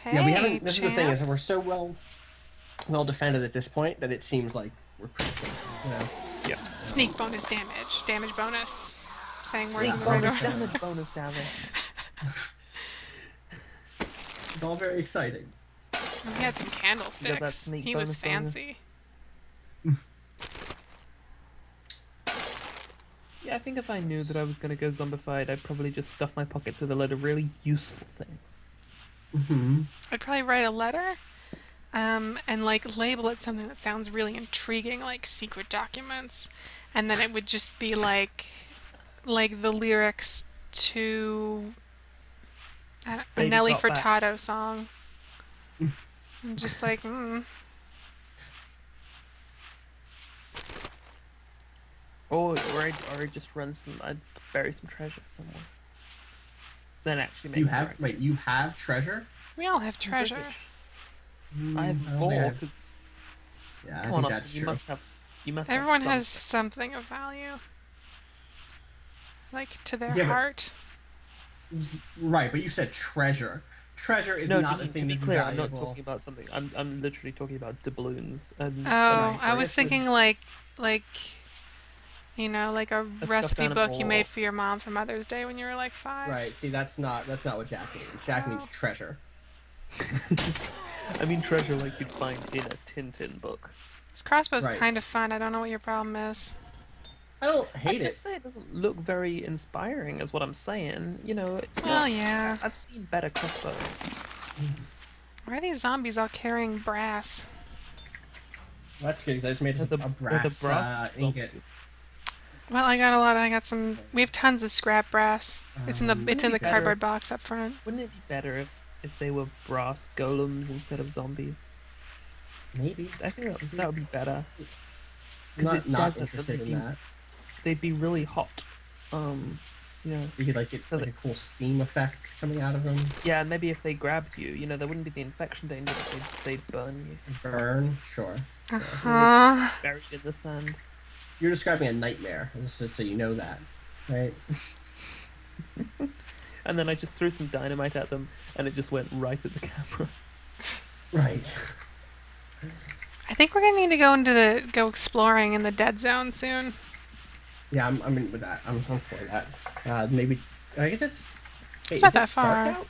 Speaker 1: Hey,
Speaker 2: Yeah, we haven't. This is the thing
Speaker 1: champ.
Speaker 2: is that we're so well defended at this point that it seems like we're pretty safe. You know.
Speaker 3: Yeah.
Speaker 1: Sneak bonus damage. Damage bonus. Saying words in
Speaker 3: Sneak
Speaker 1: the right
Speaker 3: bonus
Speaker 1: order.
Speaker 3: damage, bonus damage.
Speaker 2: It's all very exciting.
Speaker 1: He had some candlesticks.
Speaker 3: sneak
Speaker 1: He was
Speaker 3: bonus?
Speaker 1: fancy.
Speaker 3: Yeah, I think if I knew that I was going to go zombified, I'd probably just stuff my pockets with a load of really useful things.
Speaker 1: I'd probably write a letter, and like label it something that sounds really intriguing, like secret documents, and then it would just be like the lyrics to a
Speaker 3: Baby
Speaker 1: Nelly
Speaker 3: Got Back.
Speaker 1: Furtado song. I'm just like,
Speaker 3: Or I'd just I'd bury some treasure somewhere. Then actually make
Speaker 2: You
Speaker 3: it
Speaker 2: have
Speaker 3: correct.
Speaker 2: wait. You have treasure.
Speaker 1: we all have treasure.
Speaker 3: British. I have
Speaker 2: don't think
Speaker 3: more
Speaker 2: I-
Speaker 3: because
Speaker 2: Yeah, I
Speaker 3: come
Speaker 2: think
Speaker 3: on,
Speaker 2: that's
Speaker 3: Austin,
Speaker 2: true.
Speaker 3: you must
Speaker 1: Everyone
Speaker 3: have
Speaker 1: has
Speaker 3: something.
Speaker 1: something of value, like to their
Speaker 2: Yeah, but-
Speaker 1: heart.
Speaker 2: Right, but you said treasure. Treasure is
Speaker 3: No,
Speaker 2: not a
Speaker 3: to
Speaker 2: thing
Speaker 3: be
Speaker 2: that's
Speaker 3: clear, I'm
Speaker 2: valuable.
Speaker 3: not talking about something. I'm literally talking about doubloons and
Speaker 1: Oh,
Speaker 2: Right,
Speaker 1: I
Speaker 2: right,
Speaker 1: was
Speaker 2: it's
Speaker 1: thinking
Speaker 2: just-
Speaker 1: like, you know, like a
Speaker 3: stuffed
Speaker 1: recipe book you
Speaker 3: animal.
Speaker 1: made for your mom for Mother's Day when you were like 5.
Speaker 2: Right. See, that's not what Jack means. Jack means
Speaker 1: Oh.
Speaker 2: treasure.
Speaker 3: I mean treasure like you'd find in a Tintin book.
Speaker 1: This crossbow's
Speaker 2: Right.
Speaker 1: kind of fun. I don't know what your problem is.
Speaker 2: I don't
Speaker 3: I
Speaker 2: hate it.
Speaker 3: just say it doesn't look very inspiring, is what I'm saying. You know, it's
Speaker 1: Well,
Speaker 3: not.
Speaker 1: yeah.
Speaker 3: I've seen better crossbows.
Speaker 1: Why are these zombies all carrying brass?
Speaker 2: That's good because I just made
Speaker 3: They're
Speaker 2: a brass, ingot.
Speaker 3: zombies.
Speaker 1: Well, I got some. We have tons of scrap brass. It's in the
Speaker 3: wouldn't it
Speaker 1: the
Speaker 3: be better
Speaker 1: cardboard box up front.
Speaker 3: Wouldn't it be better if they were brass golems instead of zombies?
Speaker 2: Maybe.
Speaker 3: I think that would be better.
Speaker 2: I'm
Speaker 3: Because it's
Speaker 2: not
Speaker 3: desert, so
Speaker 2: interested in that.
Speaker 3: they'd be really hot. You know.
Speaker 2: You could like get
Speaker 3: So
Speaker 2: like a cool steam effect coming out of them.
Speaker 3: Yeah, and maybe if they grabbed you, you know, there wouldn't be the infection danger, but they'd burn you.
Speaker 2: Burn, sure.
Speaker 1: Huh?
Speaker 3: Buried in the sand.
Speaker 2: You're describing a nightmare, just so you know that, right?
Speaker 3: And then I just threw some dynamite at them, and it just went right at the camera.
Speaker 2: Right.
Speaker 1: I think we're gonna need to go exploring in the dead zone soon.
Speaker 2: Yeah, I'm in with that. I'm for that. Maybe. I guess it's. Hey,
Speaker 1: It's not
Speaker 2: is it
Speaker 1: that far.
Speaker 2: dark out?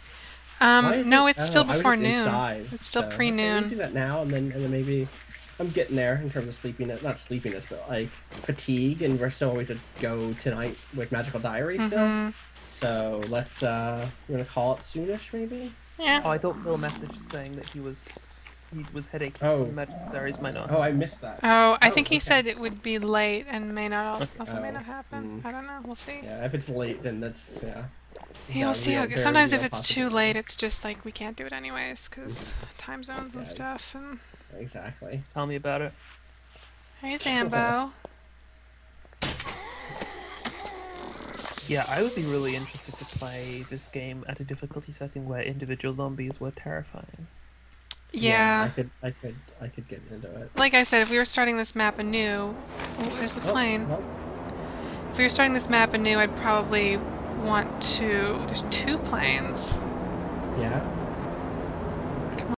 Speaker 2: Why is
Speaker 1: No,
Speaker 2: it-
Speaker 1: it's
Speaker 2: I don't
Speaker 1: still
Speaker 2: know, I was
Speaker 1: before
Speaker 2: just
Speaker 1: noon.
Speaker 2: inside,
Speaker 1: It's still
Speaker 2: so-
Speaker 1: pre-noon.
Speaker 2: Okay, we do that now, and then maybe I'm getting there in terms of sleepiness. Not sleepiness, but like fatigue, and we're still going to go tonight with Magical Diary still.
Speaker 1: Mm-hmm.
Speaker 2: So let's. We're gonna call it soonish, maybe.
Speaker 1: Yeah.
Speaker 3: Oh, I thought Phil messaged saying that he was headache.
Speaker 2: Oh.
Speaker 3: Magic Diaries might not.
Speaker 2: Oh, I missed that.
Speaker 1: Oh, I
Speaker 2: Oh,
Speaker 1: think he
Speaker 2: okay.
Speaker 1: said it would be late and may not also may
Speaker 2: Oh,
Speaker 1: not happen. I don't know. We'll see.
Speaker 2: Yeah, if it's late, then that's yeah.
Speaker 1: Yeah, we'll see.
Speaker 2: Very
Speaker 1: Sometimes if
Speaker 2: real
Speaker 1: it's too
Speaker 2: possibility.
Speaker 1: late, it's just like we can't do it anyways because time zones and
Speaker 2: Yeah.
Speaker 1: stuff. And
Speaker 2: Exactly.
Speaker 3: Tell me about it.
Speaker 1: hey, Zambo.
Speaker 3: Yeah, I would be really interested to play this game at a difficulty setting where individual zombies were terrifying.
Speaker 2: Yeah,
Speaker 1: Yeah.
Speaker 2: I could get into it.
Speaker 1: Like I said, if we were starting this map anew... Oh, there's a plane.
Speaker 2: Well,
Speaker 1: If we were starting this map anew, I'd probably want to... There's 2 planes.
Speaker 2: yeah.